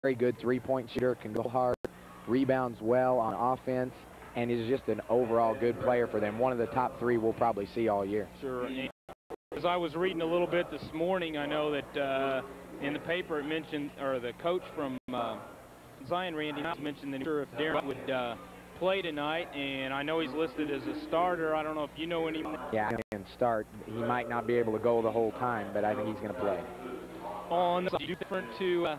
very good three-point shooter, can go hard, rebounds well on offense, and is just an overall good player for them. One of the top 3 we'll probably see all year. Sure. And as I was reading a little bit this morning, I know that in the paper it mentioned, or the coach from Zion, Randy, mentioned that if Darren would play tonight, and I know he's listed as a starter. I don't know if you know any. Yeah, and start. He might not be able to go the whole time, but I think he's going to play. On different to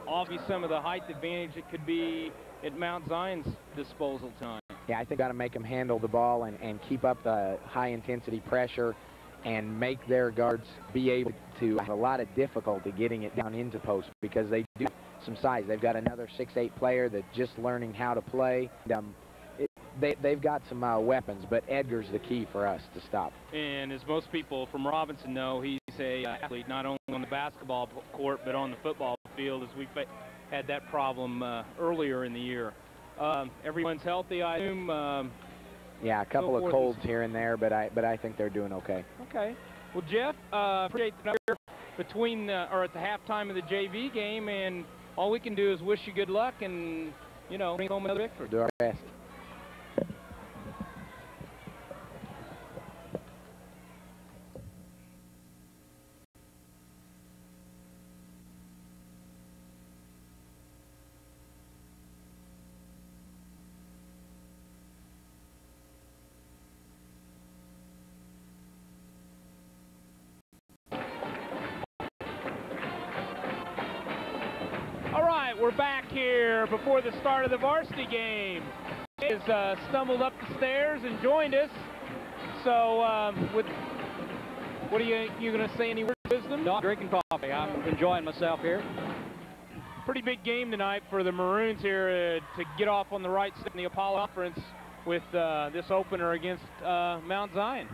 obviously some of the height advantage it could be at Mount Zion's disposal tonight. Yeah, I think got to make them handle the ball and keep up the high-intensity pressure and make their guards be able to have a lot of difficulty getting it down into post because they do some size. They've got another 6'8" player that's just learning how to play. They've got some weapons, but Edgar's the key for us to stop. And as most people from Robinson know, he's a athlete not only on the basketball court but on the football field, as we've had that problem earlier in the year. Everyone's healthy, I assume. Yeah, a couple of colds here and there, but I think they're doing okay. Okay. Well, Jeff, appreciate the number between or at the halftime of the JV game, and all we can do is wish you good luck and, you know, bring home another victory. Do our best. We're back here before the start of the varsity game. He has stumbled up the stairs and joined us. So, what are you going to say? Any words of wisdom? No, I'm drinking coffee. I'm enjoying myself here. Pretty big game tonight for the Maroons here to get off on the right side in the Apollo Conference with this opener against Mount Zion.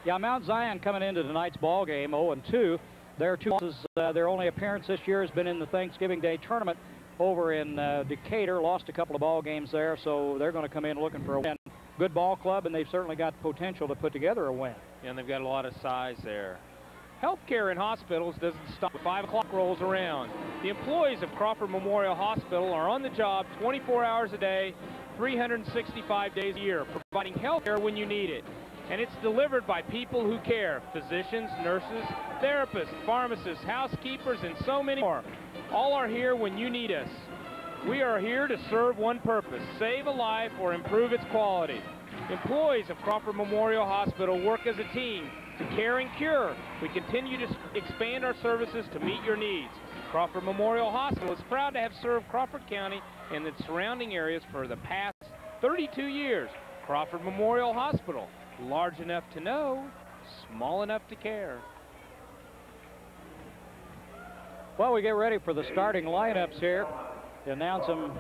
Yeah, Mount Zion coming into tonight's ball game 0-2. Their two losses, their only appearance this year has been in the Thanksgiving Day tournament over in Decatur. Lost a couple of ball games there, so they're going to come in looking for a win. Good ball club, and they've certainly got potential to put together a win. And they've got a lot of size there. Healthcare in hospitals doesn't stop when 5 o'clock rolls around. The employees of Crawford Memorial Hospital are on the job 24 hours a day, 365 days a year, providing health care when you need it. And it's delivered by people who care: physicians, nurses, therapists, pharmacists, housekeepers, and so many more. All are here when you need us. We are here to serve one purpose: save a life or improve its quality. Employees of Crawford Memorial Hospital work as a team to care and cure. We continue to expand our services to meet your needs. Crawford Memorial Hospital is proud to have served Crawford County and its surrounding areas for the past 32 years. Crawford Memorial Hospital, large enough to know, small enough to care. Well, we get ready for the starting lineups here. To announce them,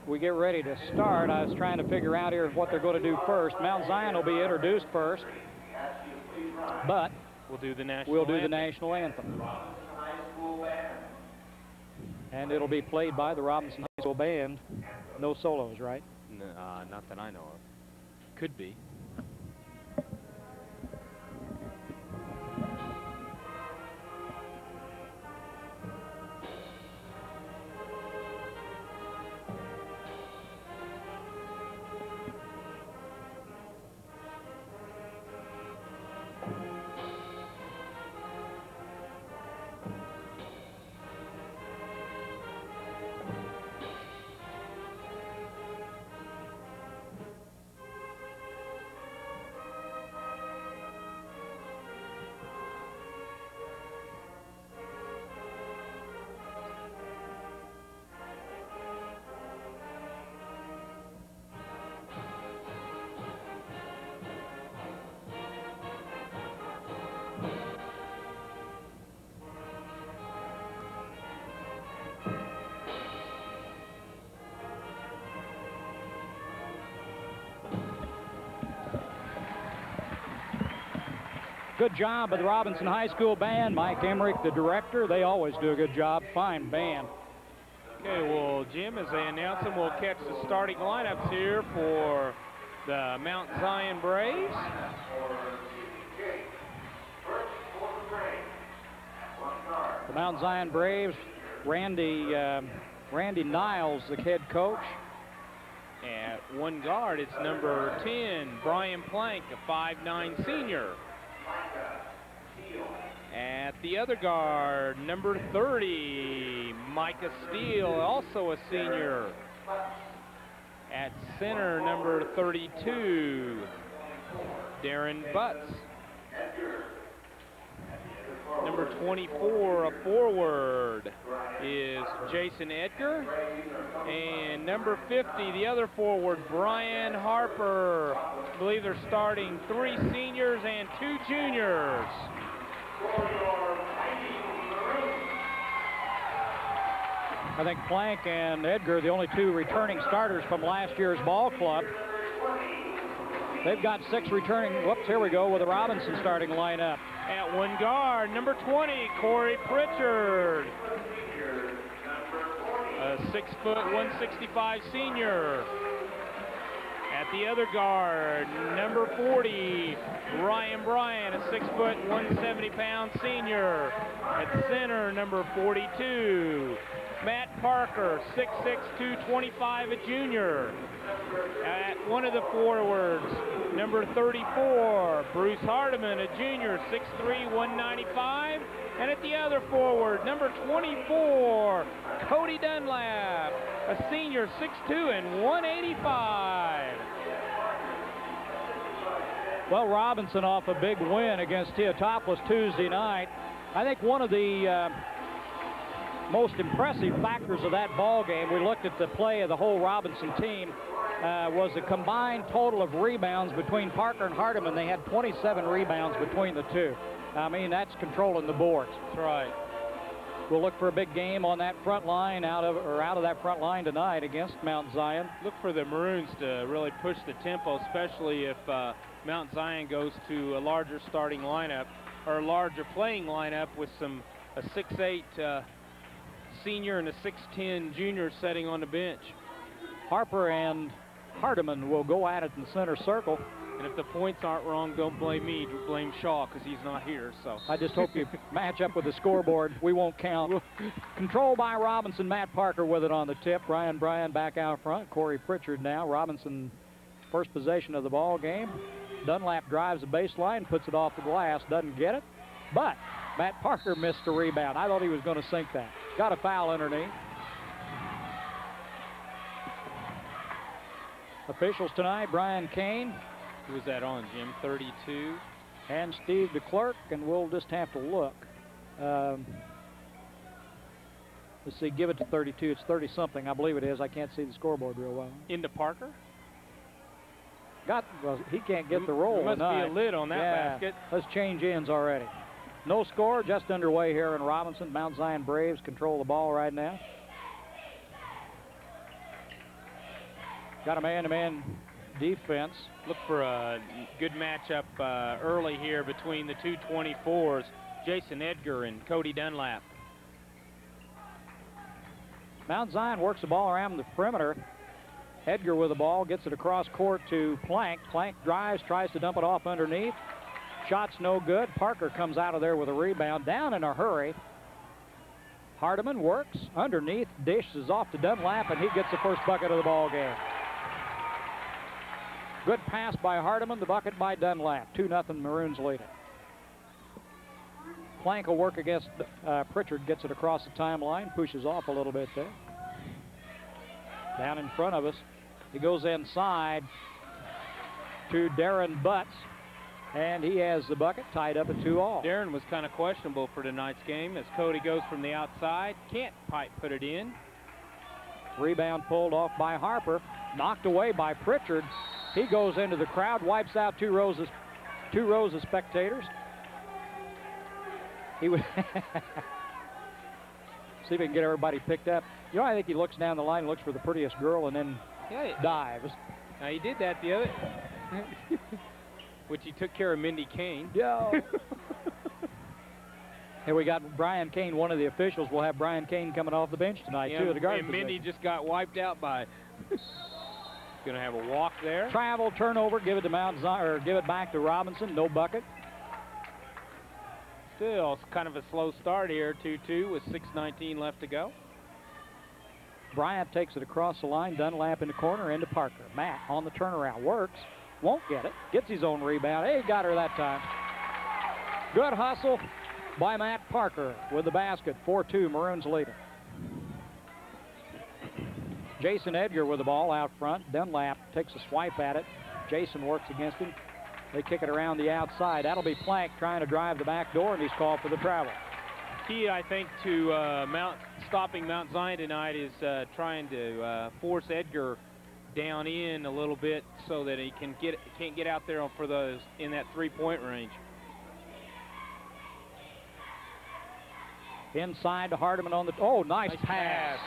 we get ready to start. I was trying to figure out here what they're going to do first. Mount Zion will be introduced first, but we'll do the national anthem. And it'll be played by the Robinson High School Band. No solos, right? No, not that I know of. Could be. Good job by the Robinson High School Band. Mike Emmerich, the director, they always do a good job. Fine band. Okay, well, Jim, as they announce them, we'll catch the starting lineups here for the Mount Zion Braves. The Mount Zion Braves Randy Niles, the head coach. At one guard, it's number 10, Brian Plank, a 5'9" senior. At the other guard, number 30, Micah Steele, also a senior. At center, number 32, Darren Butts. Number 24, a forward, is Jason Edgar. And number 50, the other forward, Brian Harper. I believe they're starting 3 seniors and 2 juniors. I think Plank and Edgar, the only 2 returning starters from last year's ball club. They've got 6 returning. Whoops, here we go with the Robinson starting lineup. At one guard, number 20, Corey Pritchard. A 6', 165 senior. At the other guard, number 40, Ryan Bryan, a 6', 170-pound senior. At center, number 42, Matt Parker, 6'6", 225, a junior. At one of the forwards, number 34, Bruce Hardiman, a junior, 6'3", 195. And at the other forward, number 24, Cody Dunlap, a senior, 6'2", and 185. Well, Robinson off a big win against Teotopoulos Tuesday night. I think one of the most impressive factors of that ball game, we looked at the play of the whole Robinson team, was the combined total of rebounds between Parker and Hardiman. They had 27 rebounds between the 2. I mean, that's controlling the boards. That's right. We'll look for a big game on that front line, out of that front line tonight against Mount Zion. Look for the Maroons to really push the tempo, especially if Mount Zion goes to a larger starting lineup or a larger playing lineup with a 6'8" senior and a 6'10" junior sitting on the bench. Harper and Hardiman will go at it in the center circle. And if the points aren't wrong, don't blame me, blame Shaw, because he's not here. So I just hope you match up with the scoreboard. We won't count. Controlled by Robinson. Matt Parker with it on the tip. Ryan Bryan back out front. Corey Pritchard now. Robinson first possession of the ball game. Dunlap drives the baseline, puts it off the glass, doesn't get it. But Matt Parker missed the rebound. I thought he was going to sink that. Got a foul underneath. Officials tonight, Brian Kane. Who was that on, Jim? 32? And Steve DeClerc, and we'll just have to look. Let's see, give it to 32. It's 30-something, I believe it is. I can't see the scoreboard real well. Into Parker? Well, he can't get the roll There must tonight. be a lid on that basket. Let's change ends already. No score, just underway here in Robinson. Mount Zion Braves control the ball right now. Got a man-to-man defense. Look for a good matchup early here between the 2 24s, Jason Edgar and Cody Dunlap. Mount Zion works the ball around the perimeter. Edgar with the ball, gets it across court to Plank. Plank drives, tries to dump it off underneath. Shot's no good. Parker comes out of there with a rebound, down in a hurry. Hardiman works underneath, dishes off to Dunlap, and he gets the first bucket of the ball game. Good pass by Hardiman, the bucket by Dunlap. 2-0 Maroons lead it. Plank will work against Pritchard, gets it across the timeline, pushes off a little bit there. Down in front of us, he goes inside to Darren Butts, and he has the bucket tied up at 2-all. Darren was kind of questionable for tonight's game as Cody goes from the outside, can't put it in. Rebound pulled off by Harper, knocked away by Pritchard. He goes into the crowd, wipes out two rows of spectators. He would see if he can get everybody picked up. You know, I think he looks down the line, looks for the prettiest girl, and then dives. Now he did that the other, which he took care of Mindy Kane. Yeah. Here we got Brian Kane, one of the officials. We'll have Brian Kane coming off the bench tonight, too. The guard and Mindy just got wiped out by. Going to have a walk there. Travel, turnover, give it to Mount Zion, or give it back to Robinson. No bucket. Still, it's kind of a slow start here, 2-2 with 6:19 left to go. Bryant takes it across the line. Dunlap in the corner into Parker. Matt on the turnaround. Works. Won't get it. Gets his own rebound. Hey, got her that time. Good hustle by Matt Parker with the basket. 4-2, Maroons lead it. Jason Edgar with the ball out front. Dunlap takes a swipe at it. Jason works against him. They kick it around the outside. That'll be Plank trying to drive the back door, and he's called for the travel. Key, I think, to stopping Mount Zion tonight is trying to force Edgar down in a little bit so that he can't get out there for those in that three-point range. Inside to Hardiman on the, oh, nice pass.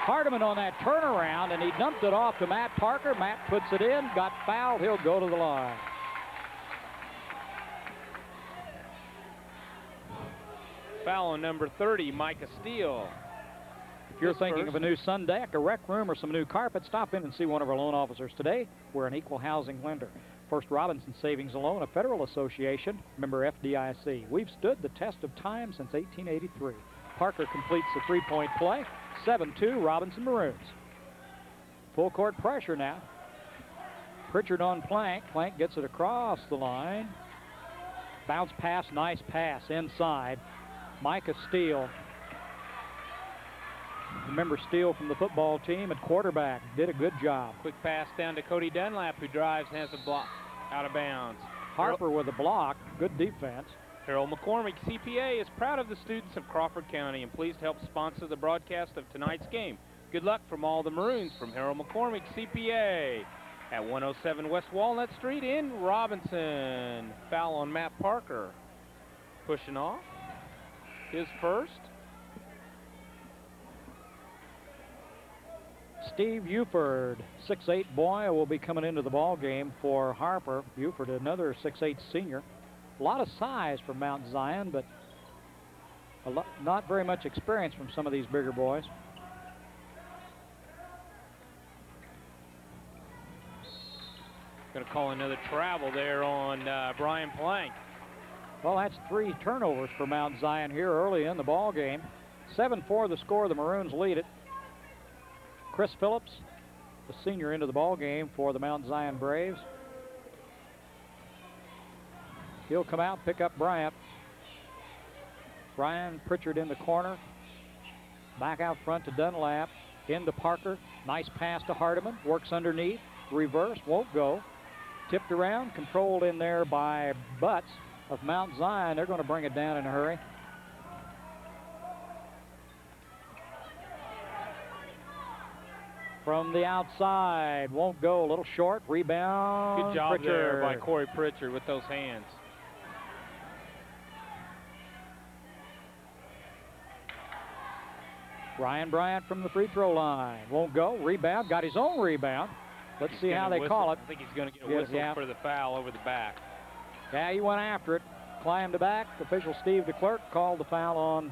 Hardiman on that turnaround, and he dumped it off to Matt Parker. Matt puts it in, got fouled, he'll go to the line. Foul on number 30, Micah Steele. If you're thinking of a new sun deck, a rec room, or some new carpet, stop in and see one of our loan officers today. We're an equal housing lender. First Robinson Savings and Loan, a federal association, member FDIC. We've stood the test of time since 1883. Parker completes the three-point play. 7-2, Robinson Maroons. Full court pressure now. Pritchard on Plank. Plank gets it across the line. Bounce pass, nice pass inside. Micah Steele. Remember Steele from the football team at quarterback. Did a good job. Quick pass down to Cody Dunlap, who drives and has a block out of bounds. Harper with a block. Good defense. Harold McCormick, CPA, is proud of the students of Crawford County and pleased to help sponsor the broadcast of tonight's game. Good luck from all the Maroons from Harold McCormick, CPA, at 107 West Walnut Street in Robinson. Foul on Matt Parker. Pushing off. His first. Steve Buford, 6'8" boy, will be coming into the ball game for Harper. Buford, another 6'8" senior. A lot of size from Mount Zion, but not very much experience from some of these bigger boys. Going to call another travel there on Brian Plank. Well, that's 3 turnovers for Mount Zion here early in the ball game. 7-4 the score. The Maroons lead it. Chris Phillips, the senior, into the ball game for the Mount Zion Braves. He'll come out, pick up Bryant. Brian Pritchard in the corner. Back out front to Dunlap. Into Parker. Nice pass to Hardiman. Works underneath. Reverse. Won't go. Tipped around. Controlled in there by Butts of Mount Zion. They're going to bring it down in a hurry. From the outside. Won't go. A little short. Rebound. Good job Pritchard. there by Corey Pritchard with those hands. Ryan Bryant from the free throw line. Won't go. Rebound. Got his own rebound. Let's see how they call it. I think he's going to get a whistle for the foul over the back. Yeah, he went after it. Climbed back. Official Steve DeClerc called the foul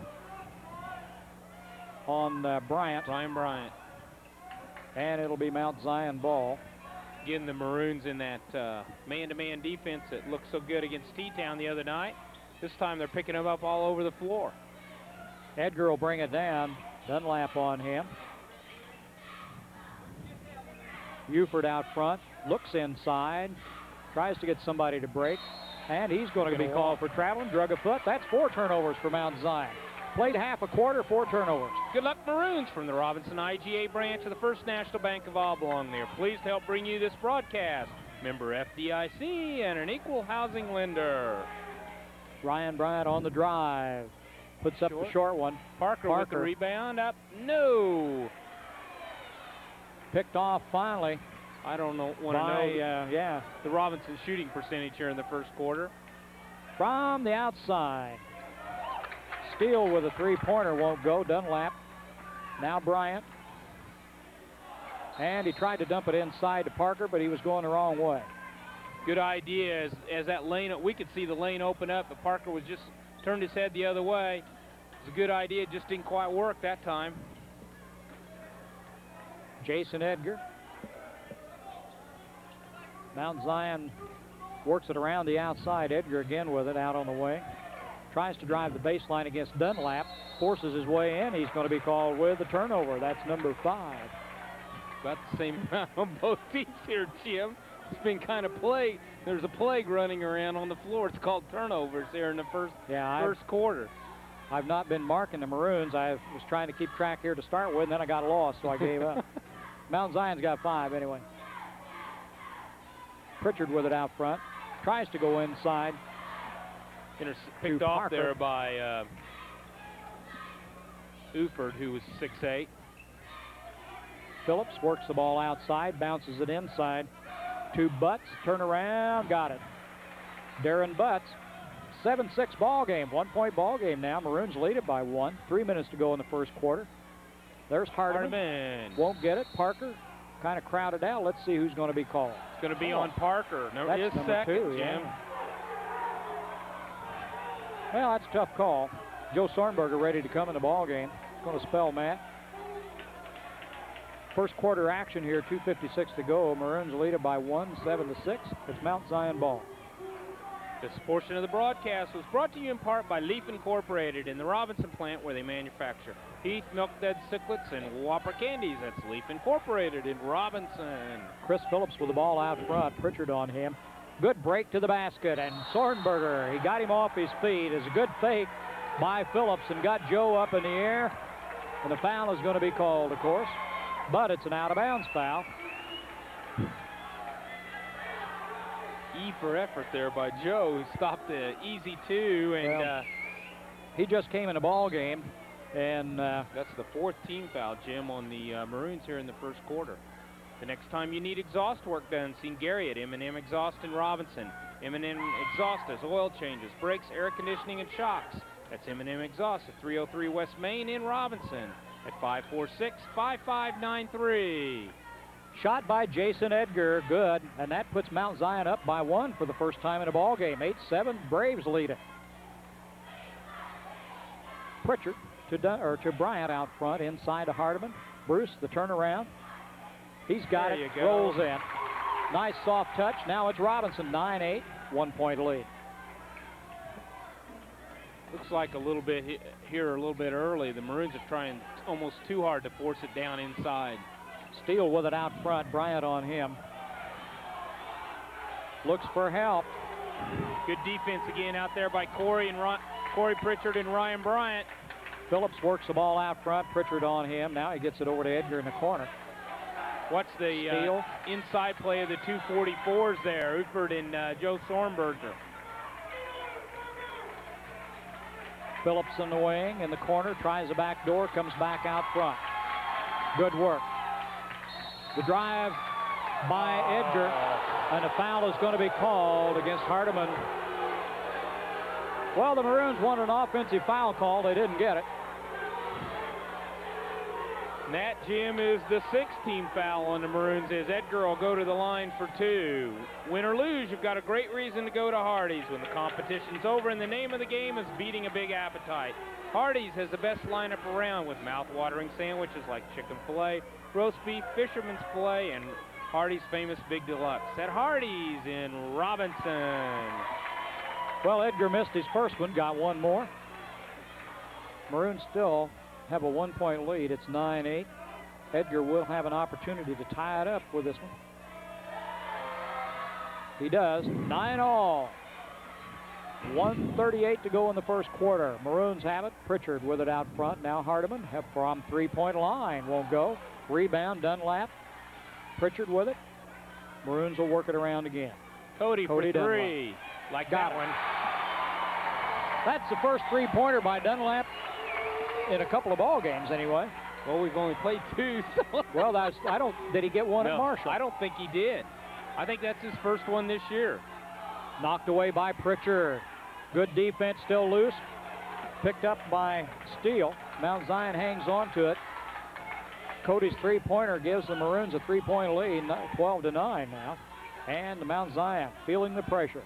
on Bryant. Ryan Bryant. And it'll be Mount Zion ball. Getting the Maroons in that man-to-man defense that looked so good against T-Town the other night. This time they're picking them up all over the floor. Edgar will bring it down. Dunlap on him. Buford out front. Looks inside. Tries to get somebody to break. And he's going to be called for traveling. Drug a foot. That's 4 turnovers for Mount Zion. Played half a quarter, 4 turnovers. Good luck, Maroons, from the Robinson IGA branch of the First National Bank of Oblong. They are pleased to help bring you this broadcast. Member FDIC and an equal housing lender. Ryan Bryant on the drive. Puts up the short one. Parker with the rebound up. No. Picked off finally. I don't know. Yeah. The Robinson shooting percentage here in the first quarter. From the outside. Steele with a three-pointer won't go. Dunlap. Now Bryant. And he tried to dump it inside to Parker, but he was going the wrong way. Good idea as that lane, we could see the lane open up, but Parker was just turned his head the other way. It's a good idea, just didn't quite work that time. Jason Edgar. Mount Zion works it around the outside. Edgar again with it out on the way. tries to drive the baseline against Dunlap, forces his way in. He's going to be called with a turnover. That's number 5. About the same amount on both teams here, Jim. It's been kind of plague. There's a plague running around on the floor. It's called turnovers here in the first quarter. I've not been marking the Maroons. I was trying to keep track here to start with, and then I got lost, so I gave up. Mount Zion's got 5 anyway. Pritchard with it out front. Tries to go inside. Picked off there by Uford, who was 6'8". Phillips works the ball outside, bounces it inside to Butts. Turn around, got it. Darren Butts. 7-6 ball game, 1-point ball game now. Maroons lead it by 1. 3 minutes to go in the first quarter. There's Hardiman. Won't get it. Parker kind of crowded out. Let's see who's going to be called. It's going to be on Parker. That's number second, 2, Jim. Yeah. Well, that's a tough call. Joe Sornberger ready to come in the ball game. Going to spell Matt. First quarter action here, 2:56 to go. Maroons lead it by 1, 7-6. It's Mount Zion ball. This portion of the broadcast was brought to you in part by Leaf Incorporated in the Robinson plant, where they manufacture Heath, Milk Duds, Cichlids, and Whopper candies. That's Leaf Incorporated in Robinson. Chris Phillips with the ball out front. Pritchard on him. Good break to the basket, and Sornberger, he got him off his feet. It's a good fake by Phillips and got Joe up in the air. And the foul is going to be called, of course, but it's an out-of-bounds foul. E for effort there by Joe, who stopped the easy 2, and he just came in a ball game, and that's the 4th team foul, Jim, on the Maroons here in the first quarter. The next time you need exhaust work done, see Gary at M&M Exhaust in Robinson. M&M Exhaust has oil changes, brakes, air conditioning, and shocks. That's M&M Exhaust at 303 West Main in Robinson at 546-5593. Shot by Jason Edgar, good, and that puts Mount Zion up by 1 for the first time in a ball game. 8-7, Braves lead it. Pritchard to Bryant out front, inside to Hardiman. Bruce, the turnaround. He's got it, rolls in. Nice soft touch. Now it's Robinson, 9-8, 1-point lead. Looks like a little bit here, a little bit early. The Maroons are trying almost too hard to force it down inside. Steele with it out front. Bryant on him. Looks for help. Good defense again out there by Corey Pritchard and Ryan Bryant. Phillips works the ball out front. Pritchard on him. Now he gets it over to Edgar in the corner. Watch the inside play of the 244s there, Uford and Joe Sornberger. Phillips in the wing, in the corner, tries the back door, comes back out front. Good work. The drive by Edgar, and a foul is going to be called against Hardiman. Well, the Maroons wanted an offensive foul call. They didn't get it. And that, Jim, is the 6th team foul on the Maroons, as Edgar will go to the line for 2. Win or lose, you've got a great reason to go to Hardee's when the competition's over, and the name of the game is beating a big appetite. Hardee's has the best lineup around, with mouth-watering sandwiches like chicken filet, roast beef, fisherman's filet, and Hardee's famous Big Deluxe at Hardee's in Robinson. Well, Edgar missed his first one, got one more. Maroons still have a 1-point lead. It's 9-8. Edgar will have an opportunity to tie it up with this one. He does. 9-all. 1:38 to go in the first quarter. Maroons have it. Pritchard with it out front. Now Hardiman from 3-point line. Won't go. Rebound, Dunlap. Pritchard with it. Maroons will work it around again. Cody for 3. Dunlap. Like Got that one. That's the first 3-pointer by Dunlap in a couple of ball games anyway. Well, we've only played 2. So well, did he get one at Marshall? I don't think he did. I think that's his first one this year. Knocked away by Pritchard. Good defense, still loose. Picked up by Steele. Mount Zion hangs on to it. Cody's 3-pointer gives the Maroons a 3-point lead, 12-9 now. And the Mount Zion feeling the pressure.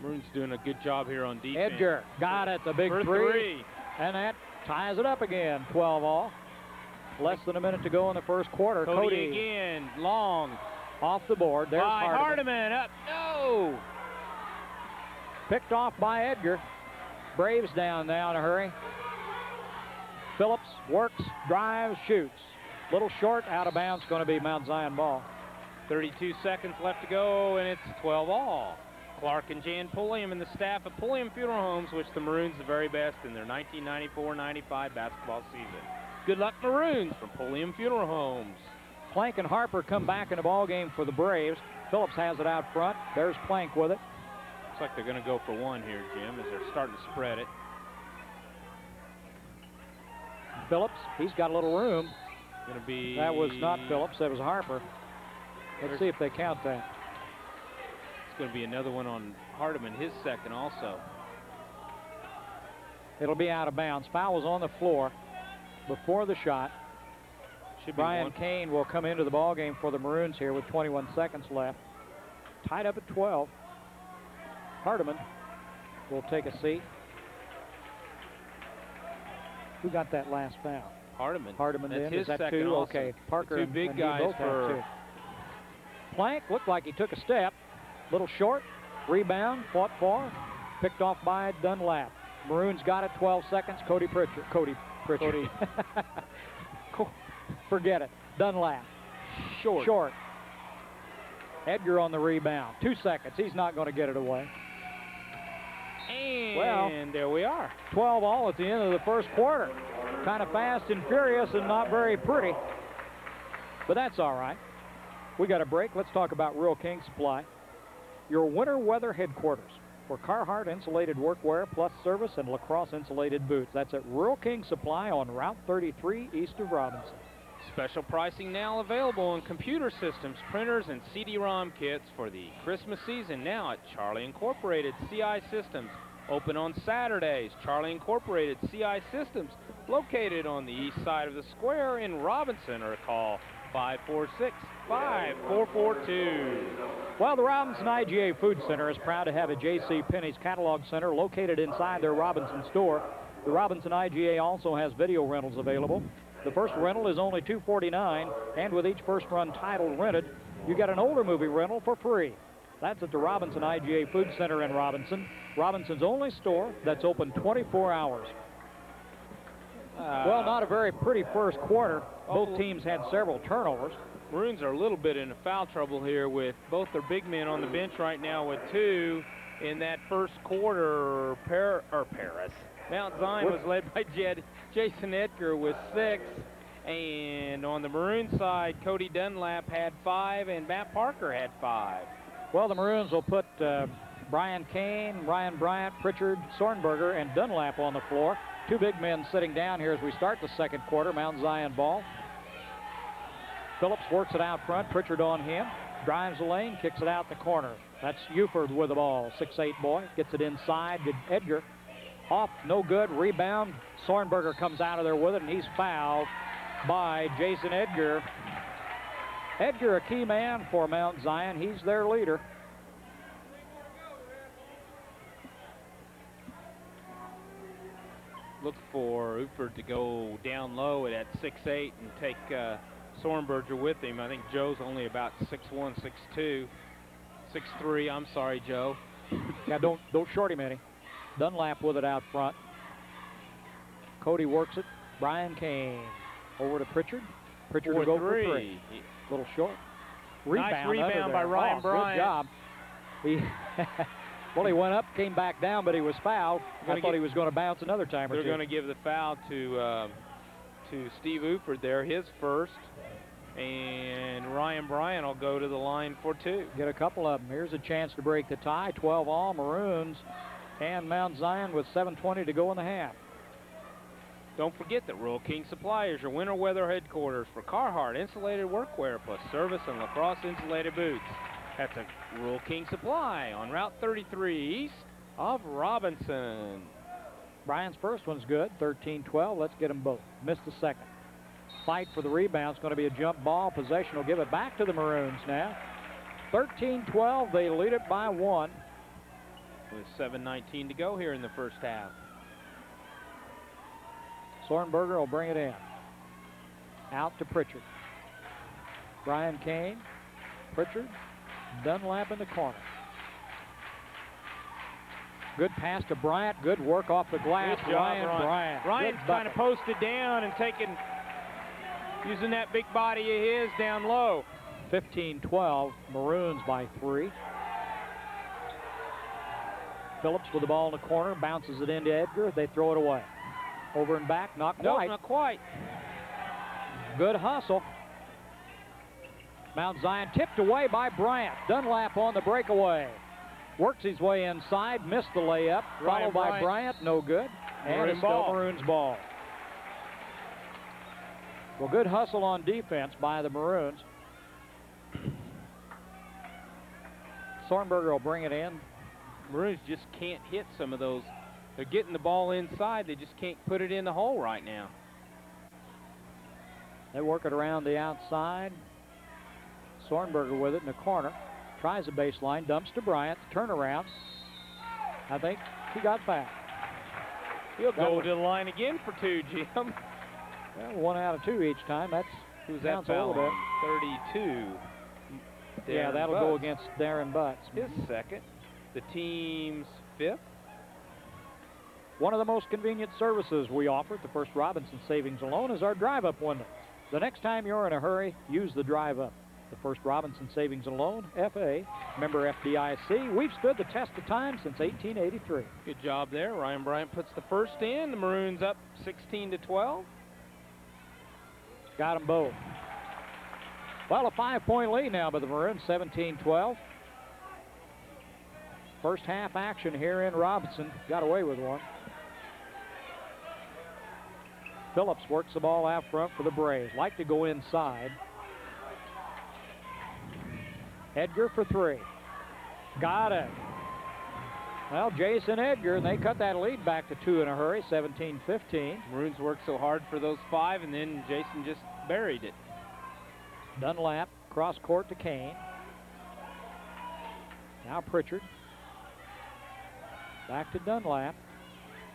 Maroons doing a good job here on defense. Edgar got it, the big for three. And that ties it up again, 12-all. Less than a minute to go in the first quarter. Cody again, long. Off the board. There's Hardiman up. No! Picked off by Edgar. Braves down now in a hurry. Phillips works, drives, shoots. Little short, out of bounds, going to be Mount Zion ball. 32 seconds left to go, and it's 12 all. Clark and Jan Pulliam and the staff of Pulliam Funeral Homes wish the Maroons the very best in their 1994-95 basketball season. Good luck, Maroons, from Pulliam Funeral Homes. Plank and Harper come back in the ball game for the Braves. Phillips has it out front. There's Plank with it. Looks like they're going to go for one here, Jim, as they're starting to spread it. Phillips, he's got a little room. Going to be... That was not Phillips, that was Harper. Let's see if they count that. It's going to be another one on Hardiman, his second also. It'll be out of bounds. Foul was on the floor before the shot. Brian Kane will come into the ball game for the Maroons here with 21 seconds left. Tied up at 12. Hardiman will take a seat. Who got that last foul? Hardiman. Hardiman That's then. his Is that second two? also. Okay. Parker two big and guys both have for... two. Plank looked like he took a step. Little short. Rebound. Fought for. Picked off by Dunlap. Maroons got it. 12 seconds. Cody Pritchard. Forget it. Dunlap. Short. Edgar on the rebound. 2 seconds. He's not going to get it away. And there we are. 12 all at the end of the first quarter. Kind of fast and furious and not very pretty. But that's all right. We got a break. Let's talk about Rural King Supply. Your winter weather headquarters for Carhartt insulated workwear plus service and lacrosse insulated boots. That's at Rural King Supply on Route 33 east of Robinson. Special pricing now available on computer systems, printers, and CD-ROM kits for the Christmas season now at Charlie Incorporated CI Systems. Open on Saturdays. Charlie Incorporated CI Systems, located on the east side of the square in Robinson, or call 546-5442. Well, the Robinson IGA Food Center is proud to have a J.C. Penney's catalog center located inside their Robinson store. The Robinson IGA also has video rentals available. The first rental is only $249, and with each first run title rented, you get an older movie rental for free. That's at the Robinson IGA Food Center in Robinson, Robinson's only store that's open 24 hours. Well, not a very pretty first quarter. Both teams had several turnovers. Maroons are a little bit in foul trouble here with both their big men on the bench right now with 2 in that first quarter. Paris. Mount Zion was led by Jason Edgar with 6. And on the Maroon side, Cody Dunlap had 5 and Matt Parker had 5. Well, the Maroons will put Brian Kane, Ryan Bryant, Pritchard, Sornberger, and Dunlap on the floor. 2 big men sitting down here as we start the second quarter. Mount Zion ball. Phillips works it out front. Pritchard on him. Drives the lane, kicks it out the corner. That's Uford with the ball. 6'8" boy. Gets it inside to Edgar. Off, no good. Rebound. Sornberger comes out of there with it, and he's fouled by Jason Edgar. Edgar, a key man for Mount Zion. He's their leader. Look for Uford to go down low at 6'8" and take Sornberger with him. I think Joe's only about 6'1", 6'2", 6'3". I'm sorry, Joe. Yeah, don't short him any. Dunlap with it out front. Cody works it. Brian Kane over to Pritchard. Pritchard will go for 3. Little short. Nice rebound by Ryan Bryant. Good job. Well, he went up, came back down, but he was fouled. I thought he was going to bounce another time or two. They're going to give the foul to Steve Uford there, his first. And Ryan Bryant will go to the line for 2. Get a couple of them. Here's a chance to break the tie. 12 all Maroons and Mount Zion with 7:20 to go in the half. Don't forget that Rural King Supply is your winter weather headquarters for Carhartt insulated workwear plus service and lacrosse insulated boots. That's at Rural King Supply on Route 33 east of Robinson. Brian's first one's good, 13-12. Let's get them both. Missed the second. Fight for the rebound. It's going to be a jump ball. Possession will give it back to the Maroons now. 13-12. They lead it by 1. With 7:19 to go here in the first half. Sornberger will bring it in. Out to Pritchard. Brian Kane. Pritchard. Dunlap in the corner. Good pass to Bryant. Good work off the glass. Good job, Ryan Bryant. Ryan's kind of posted down and using that big body of his down low. 15-12, Maroons by 3. Phillips with the ball in the corner, bounces it into Edgar. They throw it away. Over and back, not quite. Nope, not quite. Good hustle. Mount Zion tipped away by Bryant. Dunlap on the breakaway. Works his way inside, missed the layup. Followed by Bryant, no good. And it's still Maroons ball. Well, good hustle on defense by the Maroons. Sornberger will bring it in. Maroons just can't hit some of those. They're getting the ball inside. They just can't put it in the hole right now. They work it around the outside. Sornberger with it in the corner. Tries the baseline, dumps to Bryant. Turnaround. I think he got fouled. He'll go to the line again for 2, Jim. Well, 1 out of 2 each time. That's who's that foul on? 32. Yeah, that'll go against Darren Butts. His second. The team's 5th. One of the most convenient services we offer at the First Robinson Savings and Loan is our drive-up window. The next time you're in a hurry, use the drive-up. The First Robinson Savings and Loan, FA, member FDIC. We've stood the test of time since 1883. Good job there. Ryan Bryant puts the first in. The Maroons up 16-12. Got them both. Well, a 5-point lead now by the Maroons, 17-12. First half action here in Robinson. Got away with one. Phillips works the ball out front for the Braves. Like to go inside. Edgar for 3. Got it. Well, Jason Edgar, and they cut that lead back to 2 in a hurry, 17-15. Maroons worked so hard for those 5, and then Jason just buried it. Dunlap, cross court to Kane. Now Pritchard. Back to Dunlap.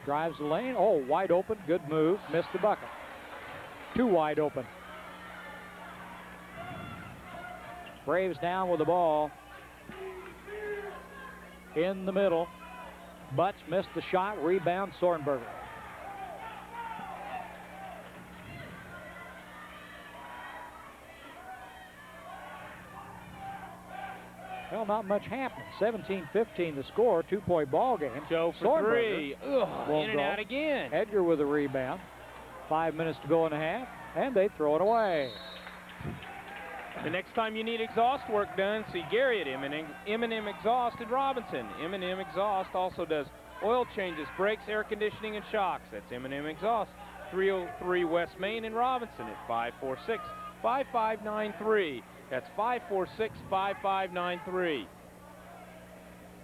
Drives the lane. Oh, wide open. Good move. Missed the bucket. 2 wide open. Braves down with the ball. In the middle. Butts missed the shot. Rebound, Sornberger. Well, not much happening. 17-15 the score, 2-point ball game. Joe for 3. Ugh, in and out again. Edgar with a rebound. 5 minutes to go in the half, and they throw it away. The next time you need exhaust work done, see Gary at M&M Exhaust in Robinson. M&M Exhaust also does oil changes, brakes, air conditioning, and shocks. That's M&M Exhaust. 303 West Main in Robinson at 546-5593. That's 546-5593.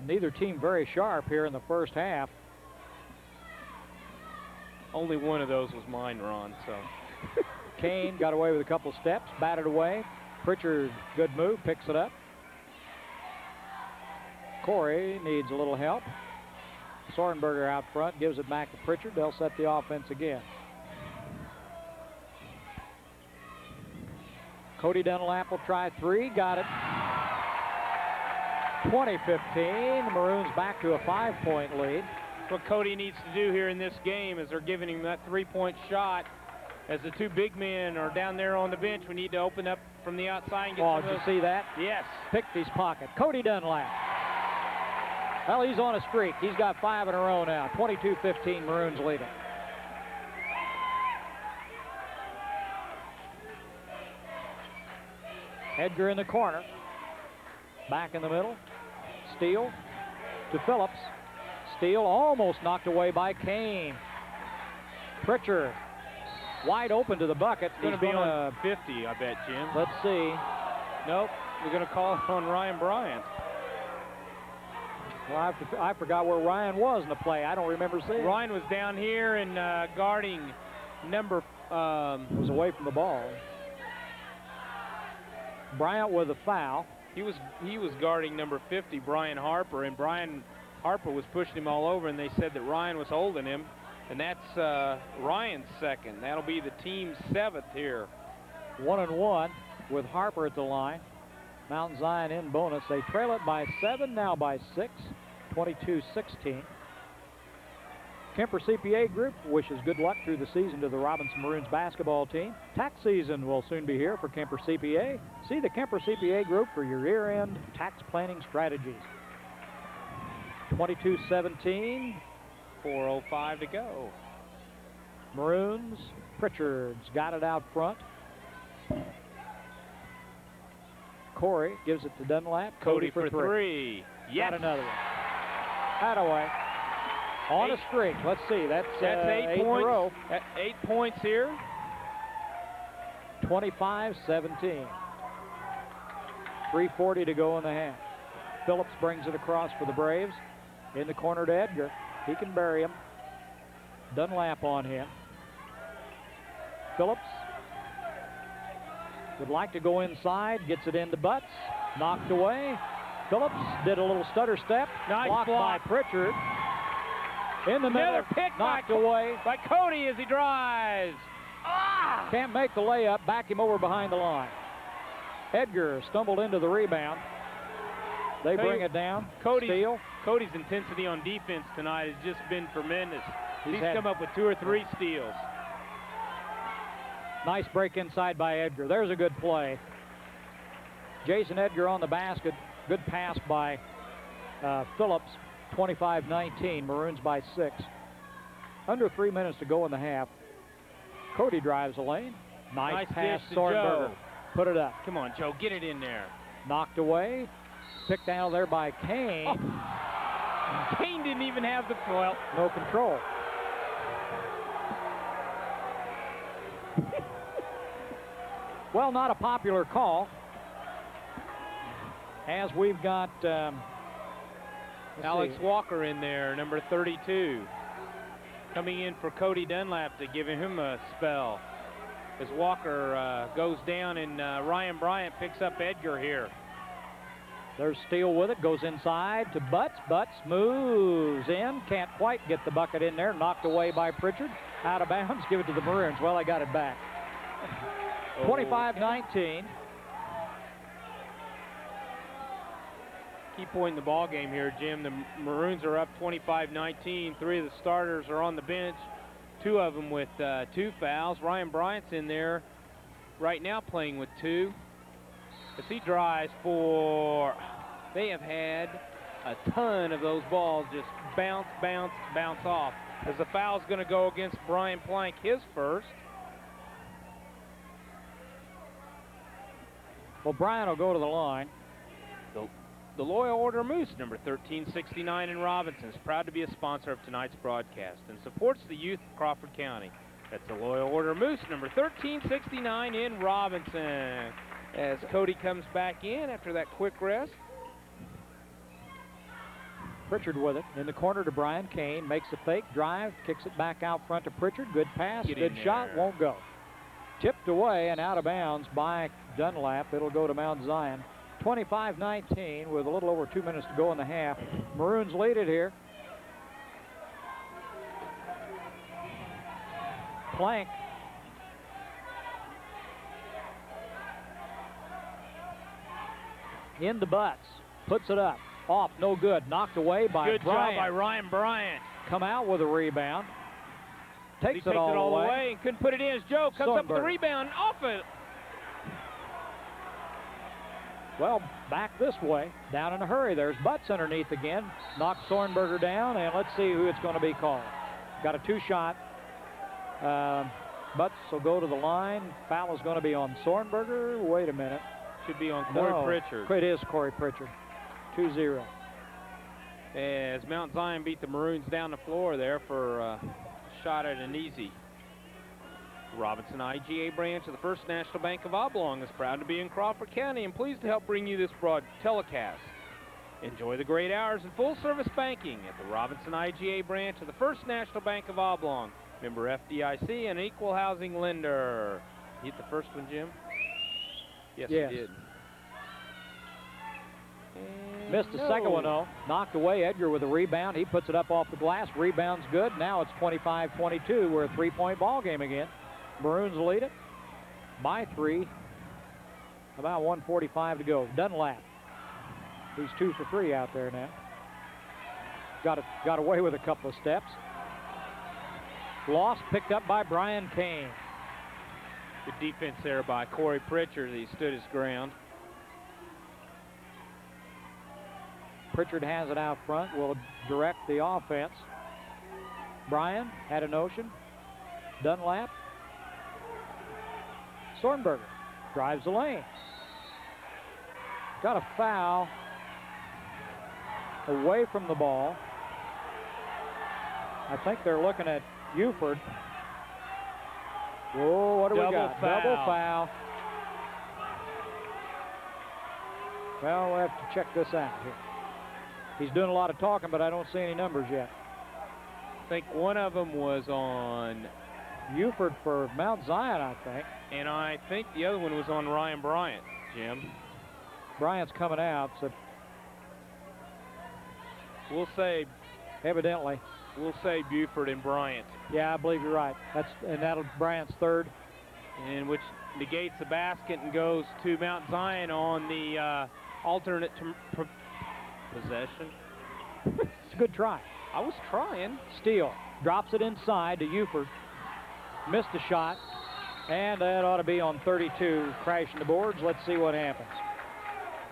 Neither team very sharp here in the first half. Only one of those was mine, Ron, so. Kane got away with a couple steps, batted away. Pritchard, good move, picks it up. Corey needs a little help. Sornberger out front, gives it back to Pritchard. They'll set the offense again. Cody Dunlap will try 3, got it. 20-15, the Maroons back to a 5-point lead. What Cody needs to do here in this game is they're giving him that 3-point shot. As the 2 big men are down there on the bench, we need to open up from the outside and get some of did those. You see that? Yes. Picked his pocket. Cody Dunlap. Well, he's on a streak. He's got 5 in a row now. 22-15, Maroons leading. Edgar in the corner. Back in the middle. Steele to Phillips. Steele almost knocked away by Kane. Pritchard wide open to the bucket. It's going to be on 50, I bet, Jim. Let's see. Nope, we're going to call it on Ryan Bryant. Well, I forgot where Ryan was in the play. I don't remember seeing. Ryan was down here and guarding number. Was away from the ball. Bryant with a foul. He was guarding number 50, Brian Harper, and Brian Harper was pushing him all over, and they said that Ryan was holding him, and that's Ryan's second. That'll be the team's 7th here. 1-1 with Harper at the line. Mount Zion in bonus. They trail it by 7, now by 6, 22-16. Kemper CPA Group wishes good luck through the season to the Robinson Maroons basketball team. Tax season will soon be here for Kemper CPA. See the Kemper CPA Group for your year-end tax planning strategies. 22-17. 4:05 to go. Maroons. Pritchard's got it out front. Corey gives it to Dunlap. Cody for three. Yes. Got another one. That-away. On a streak. Let's see. That's 8 in a points. row. 8 points here. 25-17. 3:40 to go in the half. Phillips brings it across for the Braves. In the corner to Edgar. He can bury him. Dunlap on him. Phillips would like to go inside. Gets it into Butts. Knocked away. Phillips did a little stutter step. Nice blocked by block. Pritchard. In the middle. Another pick knocked away. by Cody as he drives. Can't make the layup. Back him over behind the line. Edgar stumbled into the rebound. They bring it down. Steal. Cody's intensity on defense tonight has just been tremendous. He's had- come up with 2 or 3 steals. Nice break inside by Edgar. There's a good play. Jason Edgar on the basket. Good pass by Phillips. 25-19. Maroons by 6. Under 3 minutes to go in the half. Cody drives the lane. Nice pass. dish to Sornberger. Joe. Put it up. Come on, Joe, get it in there. Knocked away. Picked down there by Kane. Oh. Kane didn't even have the well. No control. Well, not a popular call. As we've got Alex Walker in there, number 32. Coming in for Cody Dunlap to give him a spell. As Walker goes down and Ryan Bryant picks up Edgar here. There's Steele with it, goes inside to Butts. Butts moves in, can't quite get the bucket in there, knocked away by Pritchard. Out of bounds, give it to the Maroons. Well, they got it back. 25-19. Key point in the ball game here, Jim. The Maroons are up 25-19. 3 of the starters are on the bench. 2 of them with 2 fouls. Ryan Bryant's in there right now playing with 2. As he drives for, they have had a ton of those balls just bounce, bounce, bounce off. As the foul's going to go against Brian Plank, his first. Well, Brian will go to the line. The Loyal Order Moose, number 1369 in Robinson, is proud to be a sponsor of tonight's broadcast and supports the youth of Crawford County. That's the Loyal Order Moose, number 1369 in Robinson. As Cody comes back in after that quick rest. Pritchard with it. In the corner to Brian Kane. Makes a fake drive. Kicks it back out front to Pritchard. Good pass. Good shot. Won't go. Tipped away and out of bounds by Dunlap. It'll go to Mount Zion. 25-19 with a little over 2 minutes to go in the half. Maroons lead it here. Plank. Into Butts. Puts it up. Off. No good. Knocked away by Good Bryant. job by Ryan Bryant. Come out with a rebound. Takes it all the away. way and couldn't put it in as Joe comes up with the Sornberger. rebound off it. Well, back this way. Down in a hurry. There's Butts underneath again. Knocks Sornberger down, and let's see who it's going to be called. Got a 2-shot. Butts will go to the line. Foul is going to be on Sornberger. Wait a minute. Should be on Corey Pritchard. It is Corey Pritchard. 2-0. As Mount Zion beat the Maroons down the floor there for a shot at an easy. Robinson IGA branch of the First National Bank of Oblong is proud to be in Crawford County and pleased to help bring you this broad telecast. Enjoy the great hours and full-service banking at the Robinson IGA branch of the First National Bank of Oblong. Member FDIC and equal housing lender. You hit the first one, Jim? Yes, he did. Missed the second one, though. Knocked away. Edgar with a rebound. He puts it up off the glass. Rebound's good. Now it's 25-22. We're a 3-point ball game again. Maroons lead it by 3. About 1:45 to go. Dunlap. He's 2 for 3 out there now. Got away with a couple of steps. Lost, picked up by Brian Kane. Good defense there by Corey Pritchard. He stood his ground. Pritchard has it out front, will direct the offense. Bryan had a notion. Dunlap. Sornberger drives the lane. Got a foul away from the ball. I think they're looking at Buford. Whoa, what do we got? Double foul. Well, we'll have to check this out here. He's doing a lot of talking, but I don't see any numbers yet. I think one of them was on Buford for Mount Zion, I think. And I think the other one was on Ryan Bryant, Jim. Bryant's coming out, so we'll say, evidently. We'll say Buford and Bryant. Yeah, I believe you're right. That'll Bryant's third. And which negates the basket and goes to Mount Zion on the alternate possession. It's a good try. I was trying. Steele drops it inside to Buford. Missed a shot. And that ought to be on 32, crashing the boards. Let's see what happens.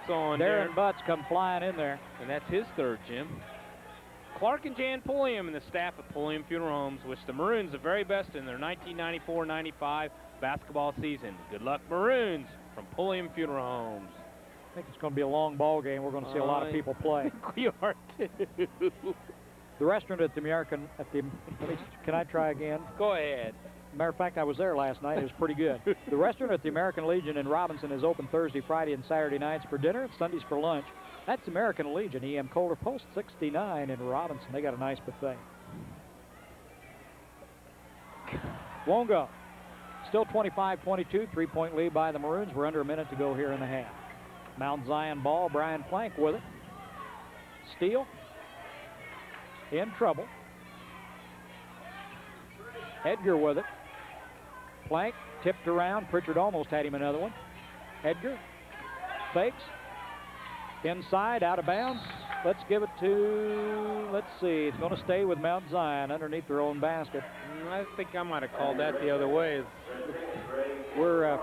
It's on Darren Butts come flying in there. And that's his third, Jim. Clark and Jan Pulliam and the staff at Pulliam Funeral Homes wish the Maroons the very best in their 1994-95 basketball season. Good luck, Maroons, from Pulliam Funeral Homes. I think it's going to be a long ball game. We're going to see a lot of people play. We are too. The restaurant at the American, can I try again? Go ahead. Matter of fact, I was there last night. It was pretty good. The restaurant at the American Legion in Robinson is open Thursday, Friday, and Saturday nights for dinner and Sundays for lunch. That's American Legion, E.M. Kohler, Post 69 in Robinson. They got a nice buffet. Won't go. Still 25-22, three-point lead by the Maroons. We're under a minute to go here in the half. Mount Zion ball, Brian Plank with it. Steele in trouble. Edgar with it. Plank tipped around. Pritchard almost had him another one. Edgar fakes. Inside, out of bounds. Let's give it to, let's see, it's going to stay with Mount Zion underneath their own basket. I think I might have called that the other way. We're,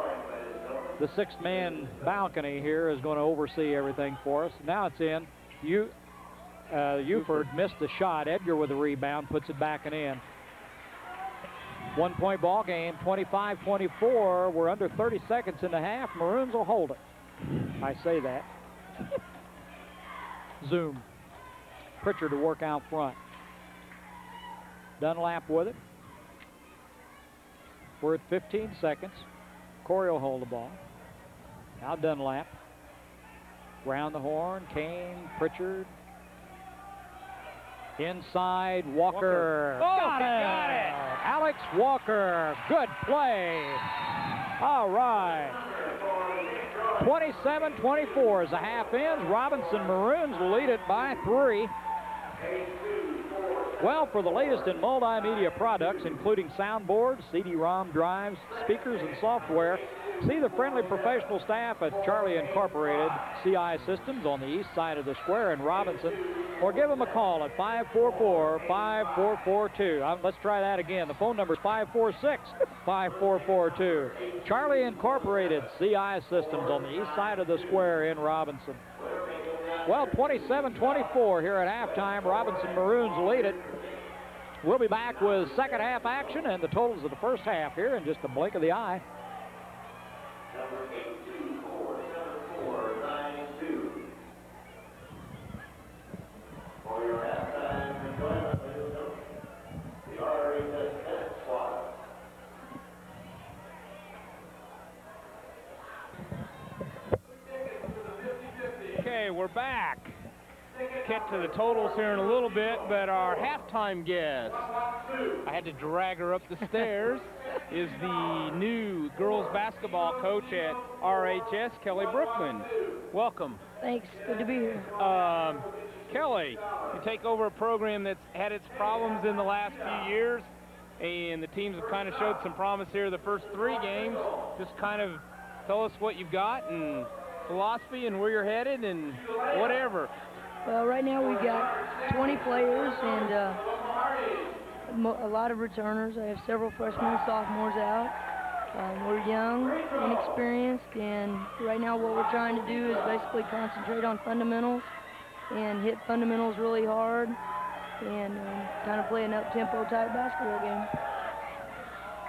the six-man balcony here is going to oversee everything for us. Now it's in. Buford missed the shot. Edgar with the rebound, puts it back and in. 1-point ball game, 25-24. We're under 30 seconds in the half. Maroons will hold it. I say that. Zoom. Pritchard to work out front. Dunlap with it. We're at 15 seconds. Corey will hold the ball. Now Dunlap. Round the horn. Kane, Pritchard. Inside, Walker. Got it! Alex Walker. Good play. All right. 27-24 as the half ends. Robinson Maroons lead it by 3. Well, for the latest in multimedia products, including soundboards, CD-ROM drives, speakers, and software, see the friendly professional staff at Charlie Incorporated CI Systems on the east side of the square in Robinson, or give them a call at 544-5442. Let's try that again. The phone number is 546-5442. Charlie Incorporated CI Systems on the east side of the square in Robinson. Well, 27-24 here at halftime. Robinson Maroons lead it. We'll be back with second half action and the totals of the first half here in just a blink of the eye. Okay, we're back. Get to the totals here in a little bit, but our halftime guest, I had to drag her up the stairs, is the new girls basketball coach at RHS, Kelly Brookman. Welcome. Thanks. Good to be here. Kelly, you take over a program that's had its problems in the last few years, and the teams have kind of showed some promise here the first 3 games. Just kind of tell us what you've got and philosophy and where you're headed and whatever. Well, right now we've got 20 players, and a lot of returners. I have several freshmen and sophomores out. We're young, inexperienced, and right now what we're trying to do is basically concentrate on fundamentals and hit fundamentals really hard and kind of play an up-tempo type basketball game.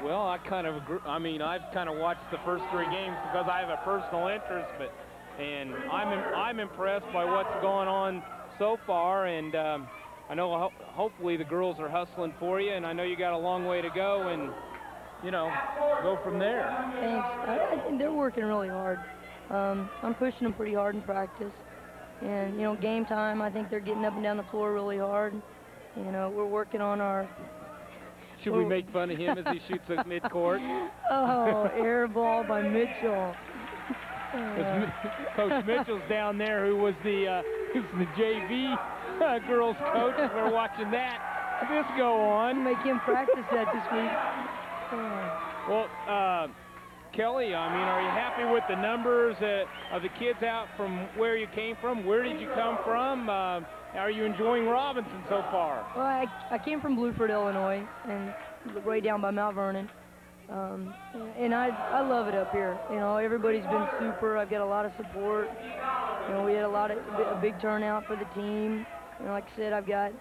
Well, I kind of agree. I mean, I've kind of watched the first 3 games because I have a personal interest, and I'm impressed by what's going on so far, and I know hopefully the girls are hustling for you, and I know you got a long way to go, and you know, go from there. Thanks. I think they're working really hard. I'm pushing them pretty hard in practice, and you know, game time, I think they're getting up and down the floor really hard. You know, we're working on our. Should we make fun of him as he shoots at midcourt? Oh, air ball by Mitchell. Coach Mitchell's down there, who was the JV girls coach. We're watching this go on. Make him practice that this week. Well, Kelly, I mean, are you happy with the numbers of the kids out from where you came from? Where did you come from? Are you enjoying Robinson so far? Well, I came from Blueford, Illinois, and way down by Mount Vernon. And I love it up here. You know, everybody's been super. I've got a lot of support. You know, we had a big turnout for the team. You know, like I said, I've got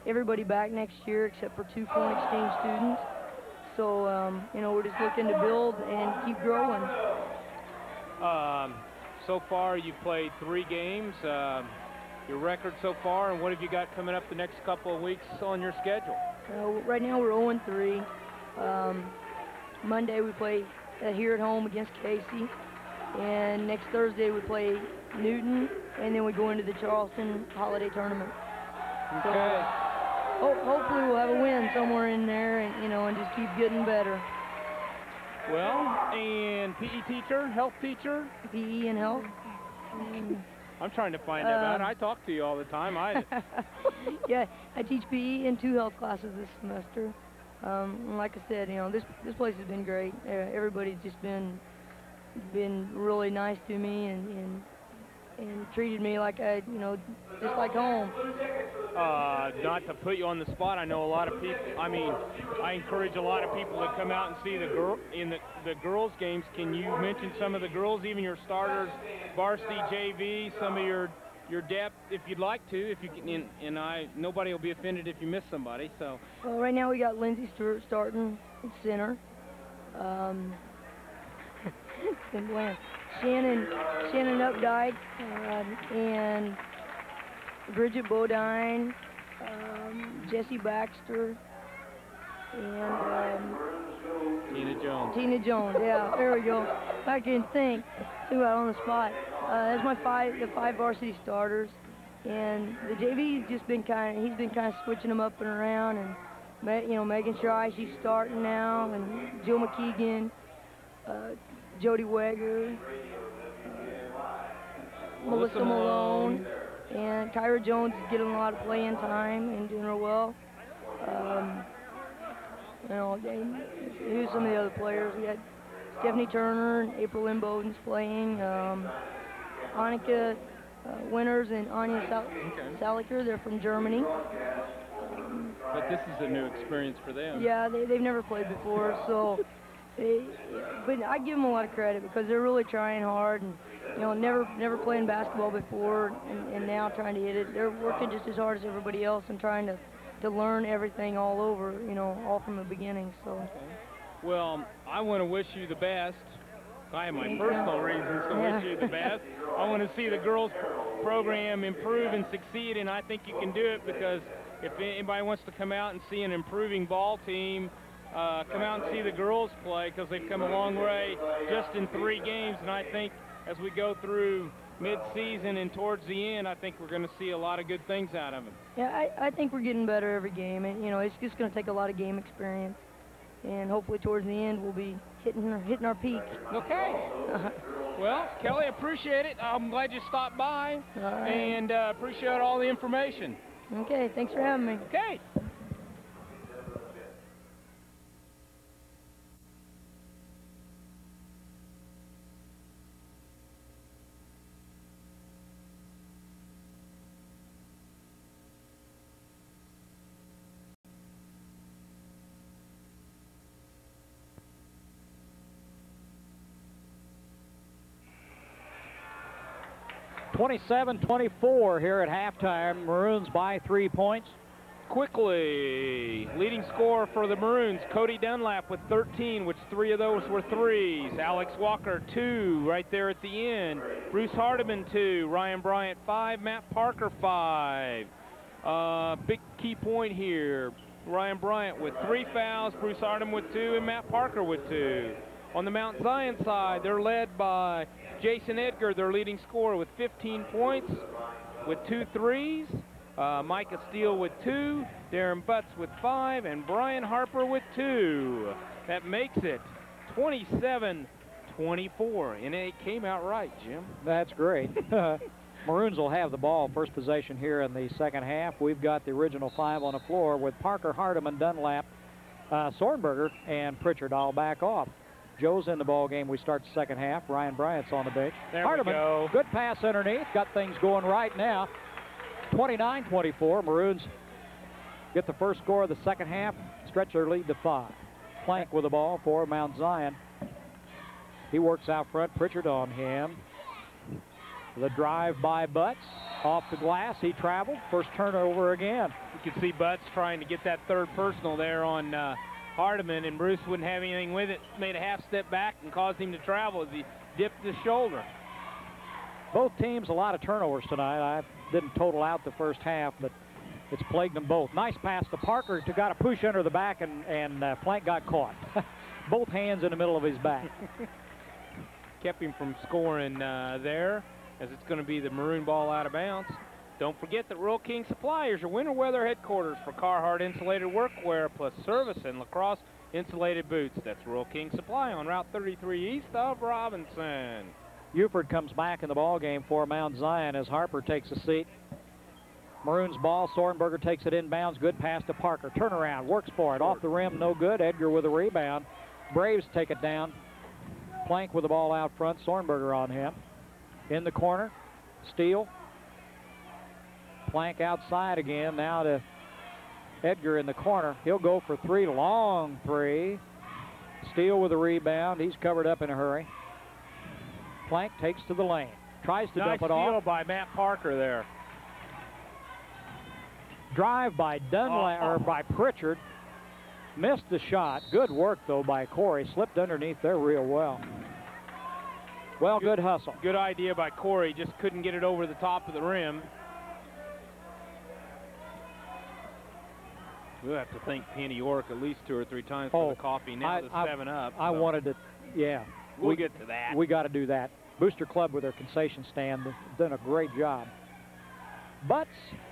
everybody back next year except for 2 foreign exchange students. So, you know, we're just looking to build and keep growing. So far, you've played 3 games. Your record so far, and what have you got coming up the next couple of weeks on your schedule? Right now, we're 0-3. Monday, we play here at home against Casey. And next Thursday, we play Newton, and then we go into the Charleston Holiday Tournament. Okay. So, hopefully we'll have a win somewhere in there, and you know, and just keep getting better. Well, and PE teacher, health teacher? PE and health. I'm trying to find out. I talk to you all the time. Yeah, I teach PE and 2 health classes this semester. Like I said, you know, this place has been great. Everybody's just been really nice to me and treated me like you know, just like home. Not to put you on the spot, I know a lot of people. I mean, I encourage a lot of people to come out and see the girls' games. Can you mention some of the girls, even your starters, varsity, JV, some of your depth, if you'd like to? If you can, and nobody will be offended if you miss somebody. So. Well, right now we got Lindsay Stewart starting at center. Shannon Updike and Bridget Bodine, Jessie Baxter, and Tina Jones. Yeah, there we go. I can think about on the spot. That's the 5 varsity starters, and the JV's just been he's been kind of switching them up and around, and you know, Megan Shy, she's starting now, and Jill McKeegan, Jody Weger, Melissa Malone, and Kyra Jones is getting a lot of playing time and doing real well. You know, here's some of the other players. We got Stephanie Turner and April Lynn Bowden's playing. Annika Winters and Anya Saliker, they're from Germany. But this is a new experience for them. Yeah, they've never played before, so. But I give them a lot of credit because they're really trying hard, and you know, never playing basketball before, and now trying to hit it. They're working just as hard as everybody else and trying to learn everything all over, you know, all from the beginning. So. Okay. Well, I want to wish you the best. I have my personal reasons to wish you the best. I want to see the girls program improve and succeed, and I think you can do it because if anybody wants to come out and see an improving ball team, come out and see the girls play because they've come a long way just in 3 games, and I think as we go through mid-season and towards the end, I think we're going to see a lot of good things out of them. Yeah, I think we're getting better every game, and you know, it's just going to take a lot of game experience, and hopefully towards the end we'll be hitting our peak. Okay. Well, Kelly, appreciate it. I'm glad you stopped by, and appreciate all the information. Okay, thanks for having me. Okay. 27-24 here at halftime. Maroons by 3 points. Quickly, leading scorer for the Maroons, Cody Dunlap with 13, which 3 of those were threes. Alex Walker, 2 right there at the end. Bruce Hardiman, 2. Ryan Bryant, 5. Matt Parker, 5. Big key point here. Ryan Bryant with 3 fouls, Bruce Hardiman with 2, and Matt Parker with 2. On the Mount Zion side, they're led by Jason Edgar, their leading scorer, with 15 points, with 2 threes. Micah Steele with 2, Darren Butts with 5, and Brian Harper with 2. That makes it 27-24, and it came out right, Jim. That's great. Maroons will have the ball first possession here in the second half. We've got the original 5 on the floor with Parker, Hardiman, Dunlap, Sornberger, and Pritchard all back off. Joe's in the ball game. We start the second half. Ryan Bryant's on the bench. There Hardiman, we go. good pass underneath. Got things going right now. 29-24. Maroons get the first score of the second half. Stretch their lead to 5. Plank with the ball for Mount Zion. He works out front. Pritchard on him. The drive by Butts. Off the glass. He traveled. First turnover again. You can see Butts trying to get that third personal there on Hardiman, and Bruce wouldn't have anything with it. Made a half step back and caused him to travel as he dipped his shoulder. Both teams a lot of turnovers tonight. I didn't total out the first half, but it's plagued them both. Nice pass to Parker, who got a push under the back, and Plank got caught. Both hands in the middle of his back. Kept him from scoring there, as it's going to be the Maroon ball out of bounds. Don't forget that Rural King Supply is your winter weather headquarters for Carhartt insulated workwear plus service and lacrosse insulated boots. That's Rural King Supply on Route 33 east of Robinson. Uford comes back in the ball game for Mount Zion as Harper takes a seat. Maroons ball. Sornberger takes it inbounds. Good pass to Parker. Turnaround. Works for it. Off the rim. No good. Edgar with a rebound. Braves take it down. Plank with the ball out front. Sornberger on him. In the corner. Steele. Plank outside again. Now to Edgar in the corner. He'll go for 3. Long 3. Steele with a rebound. He's covered up in a hurry. Plank takes to the lane. Tries to dump it off. Nice steal by Matt Parker there. Drive by Dunlap or by Pritchard. Missed the shot. Good work though by Corey. Slipped underneath there real well. Well, good hustle. Good idea by Corey. Just couldn't get it over the top of the rim. We'll have to thank Penny York at least 2 or 3 times for the coffee. Now the 7-Up. I wanted to, yeah. We'll get to that. We got to do that. Booster Club with their concession stand done a great job. Butts,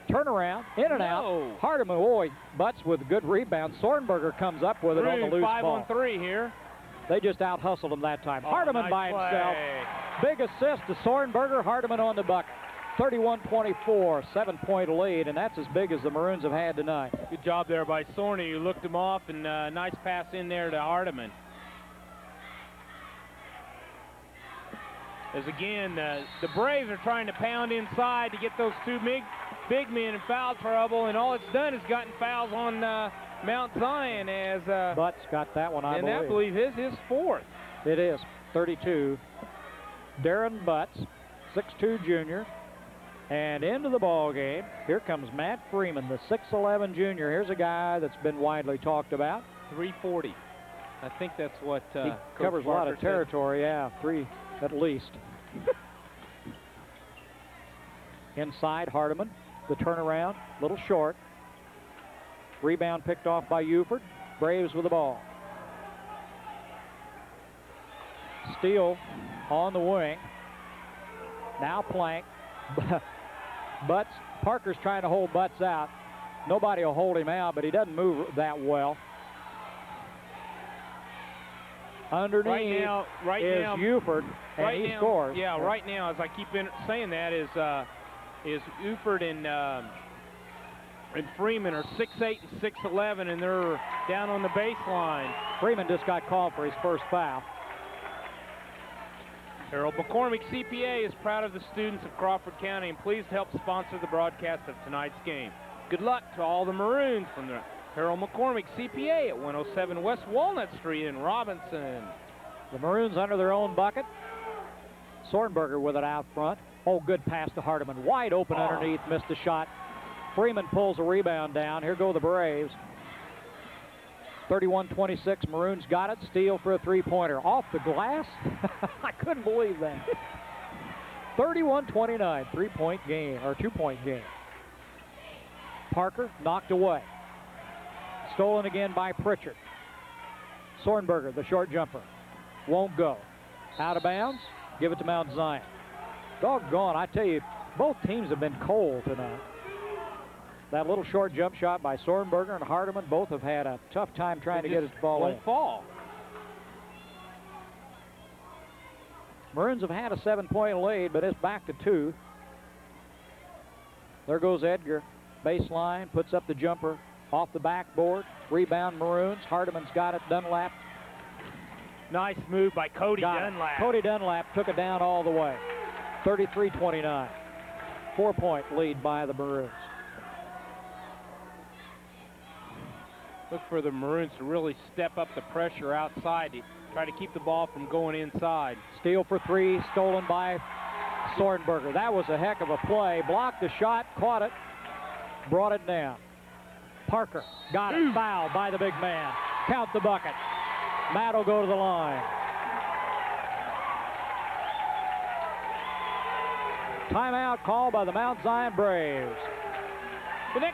turnaround, in and out. Hardiman, boy, Butts with a good rebound. Sornberger comes up with it on the loose 5 ball. on 3 here. They just out-hustled him that time. Hardiman nice by himself. play. Big assist to Sornberger. Hardiman on the bucket. 31-24, 7-point lead, and that's as big as the Maroons have had tonight. Good job there by Sorney. You looked him off, and nice pass in there to Hardiman. As again, the Braves are trying to pound inside to get those 2 big men in foul trouble, and all it's done is gotten fouls on Mount Zion as Butts got that one, I believe. And I believe his 4th. It is, 32. Darren Butts, 6'2 junior. And into the ball game, here comes Matt Freeman, the 6'11 junior. Here's a guy that's been widely talked about. 340. I think that's what he covers a lot of territory, yeah, 3 at least. Inside, Hardiman, the turnaround, a little short. Rebound picked off by Uford. Braves with the ball. Steele on the wing. Now Plank. Butts, Parker's trying to hold Butts out. Nobody will hold him out, but he doesn't move that well. Underneath right now, Uford, and he scores. Yeah, right now, as I keep saying that, is Uford and Freeman are 6'8" and 6'11", and they're down on the baseline. Freeman just got called for his first foul. Harold McCormick CPA is proud of the students of Crawford County and pleased to help sponsor the broadcast of tonight's game. Good luck to all the Maroons from the Harold McCormick CPA at 107 West Walnut Street in Robinson. The Maroons under their own bucket. Sornberger with it out front. Oh, good pass to Hardiman. Wide open underneath, missed the shot. Freeman pulls a rebound down. Here go the Braves. 31-26, Maroons got it. Steele for a three-pointer. Off the glass? I couldn't believe that. 31-29, three-point game, or two-point game. Parker knocked away. Stolen again by Pritchard. Sornberger, the short jumper. Won't go. Out of bounds. Give it to Mount Zion. Doggone, I tell you, both teams have been cold tonight. That little short jump shot by Sornberger and Hardiman both have had a tough time trying to get it to fall in. Fall. Maroons have had a 7-point lead, but it's back to 2. There goes Edgar. Baseline, puts up the jumper. Off the backboard. Rebound Maroons. Hardiman's got it. Dunlap. Nice move by Cody Dunlap. Cody Dunlap took it down all the way. 33-29. 4-point lead by the Maroons. Look for the Maroons to really step up the pressure outside to try to keep the ball from going inside. Steele for 3, stolen by Sornberger. That was a heck of a play. Blocked the shot, caught it, brought it down. Parker got it, fouled by the big man. Count the bucket. Matt will go to the line. Timeout called by the Mount Zion Braves.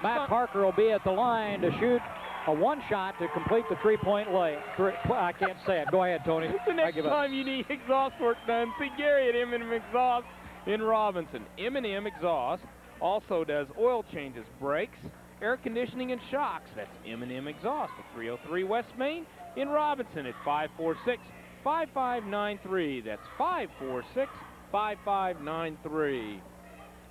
Matt Parker will be at the line to shoot a one shot to complete the three-point lay. I can't say it. Go ahead, Tony. The next time you need exhaust work done, see Gary at M&M Exhaust in Robinson. M&M Exhaust also does oil changes, brakes, air conditioning, and shocks. That's M&M Exhaust at 303 West Main in Robinson at 546-5593. That's 546-5593.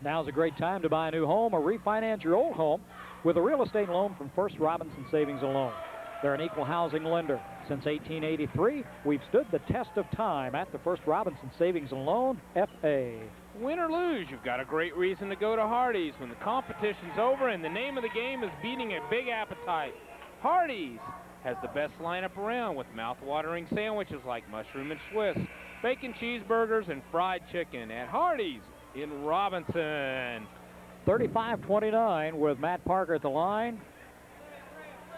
Now's a great time to buy a new home or refinance your old home with a real estate loan from First Robinson Savings and Loan. They're an equal housing lender. Since 1883, we've stood the test of time at the First Robinson Savings and Loan, FA. Win or lose, you've got a great reason to go to Hardee's when the competition's over and the name of the game is beating a big appetite. Hardee's has the best lineup around with mouth-watering sandwiches like mushroom and Swiss, bacon cheeseburgers, and fried chicken at Hardee's in Robinson. 35-29 with Matt Parker at the line.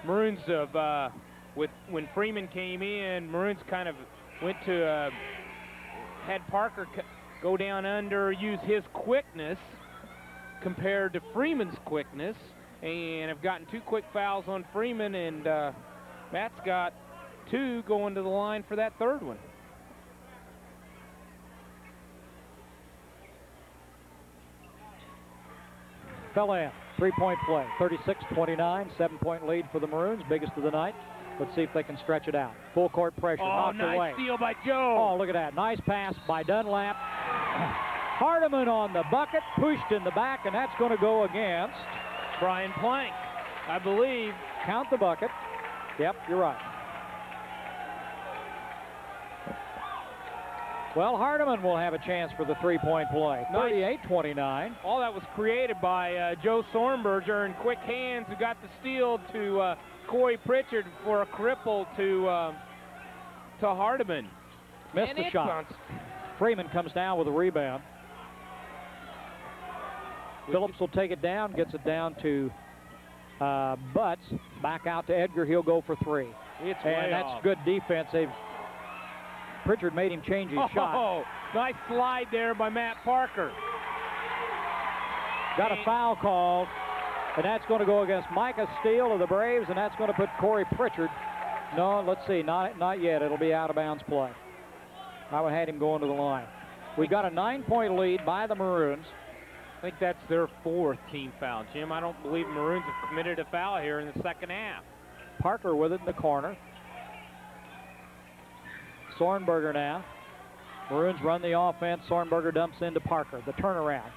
Maroons have, when Freeman came in, Maroons kind of went to, had Parker go down under, use his quickness compared to Freeman's quickness, and have gotten 2 quick fouls on Freeman, and Matt's got 2 going to the line for that third one. Fell in. 3-point play. 36-29. 7-point lead for the Maroons. Biggest of the night. Let's see if they can stretch it out. Full court pressure. Knocked nice away. Steal by Joe. Oh, look at that. Nice pass by Dunlap. Hardiman on the bucket. Pushed in the back, and that's going to go against Brian Plank, I believe. Count the bucket. Yep, you're right. Well, Hardiman will have a chance for the 3-point play. 38-29. All that was created by Joe Sornberger and quick hands who got the steal to Corey Pritchard for a cripple to Hardiman. Missed the shot. Freeman comes down with a rebound. Phillips will take it down, gets it down to Butts. Back out to Edgar. He'll go for 3. And that's good defense. Pritchard made him change his shot. Nice slide there by Matt Parker. Got a foul called, and that's going to go against Micah Steele of the Braves, and that's going to put Corey Pritchard. No, let's see, not yet. It'll be out of bounds play. I would have had him going to the line. We've got a 9-point lead by the Maroons. I think that's their 4th team foul. Jim, I don't believe Maroons have committed a foul here in the second half. Parker with it in the corner. Sornberger now. Maroons run the offense. Sornberger dumps into Parker. The turnaround.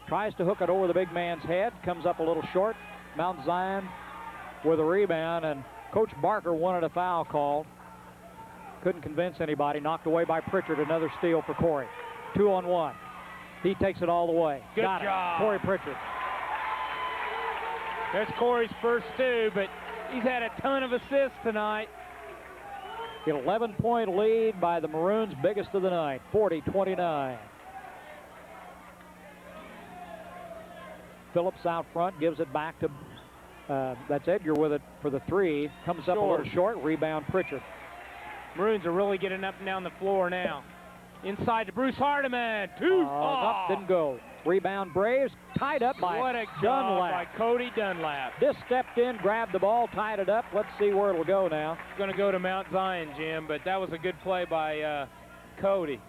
Tries to hook it over the big man's head. Comes up a little short. Mount Zion with a rebound, and Coach Barker wanted a foul called. Couldn't convince anybody. Knocked away by Pritchard. Another steal for Corey. 2-on-1. He takes it all the way. Good job. Corey Pritchard. There's Corey's first 2, but he's had a ton of assists tonight. 11-point lead by the Maroons, biggest of the night, 40-29. Phillips out front, gives it back to, that's Edgar with it for the three. Comes up a little short, rebound Pritchard. Maroons are really getting up and down the floor now. Inside to Bruce Hardiman. Up, didn't go. Rebound Braves, tied up by what a Dunlap. job by Cody Dunlap. This stepped in, grabbed the ball, tied it up. Let's see where it'll go now. It's going to go to Mount Zion, Jim, but that was a good play by Cody.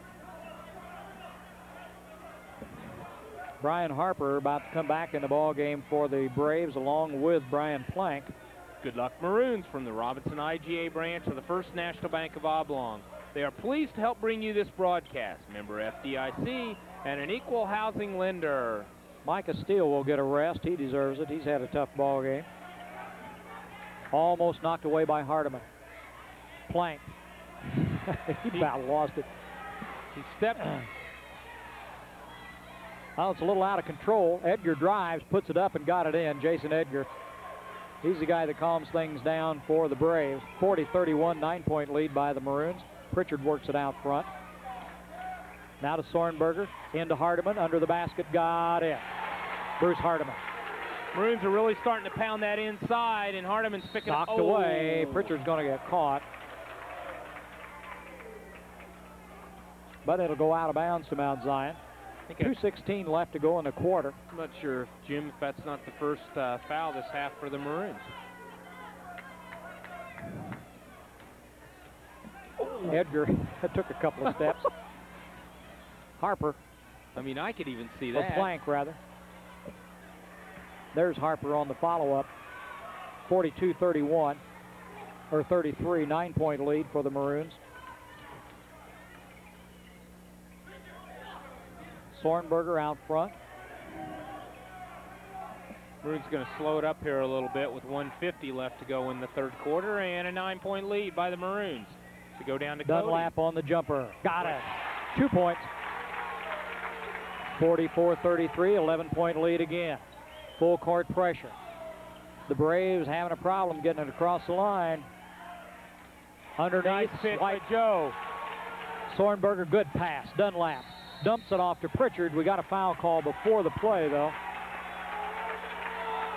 Brian Harper about to come back in the ball game for the Braves along with Brian Plank. Good luck, Maroons, from the Robinson IGA branch of the First National Bank of Oblong. They are pleased to help bring you this broadcast. Member FDIC and an equal housing lender. Micah Steele will get a rest. He deserves it. He's had a tough ball game. Almost knocked away by Hardiman. Plank. He about lost it. He stepped. Well, it's a little out of control. Edgar drives, puts it up, and got it in. Jason Edgar. He's the guy that calms things down for the Braves. 40-31, 9-point lead by the Maroons. Pritchard works it out front. Now to Sornberger, into Hardiman, under the basket, got it. Bruce Hardiman. Maroons are really starting to pound that inside, and Hardiman's picking up. Knocked away. Pritchard's going to get caught. But it'll go out of bounds to Mount Zion. 2:16 left to go in the quarter. I'm not sure, Jim, if that's not the first foul this half for the Maroons. Edgar took a couple of steps. Harper. I mean, I could even see or that. Plank, rather. There's Harper on the follow-up. 42-31, or 33, 9-point lead for the Maroons. Sornberger out front. Maroons going to slow it up here a little bit with 1:50 left to go in the third quarter, and a 9-point lead by the Maroons to go down to Dunlap on the jumper. Got it. 2 points. 44-33, 11-point lead again. Full court pressure. The Braves having a problem getting it across the line. Underneath, nice hit by Joe. Sornberger, good pass. Dunlap dumps it off to Pritchard. We got a foul call before the play, though.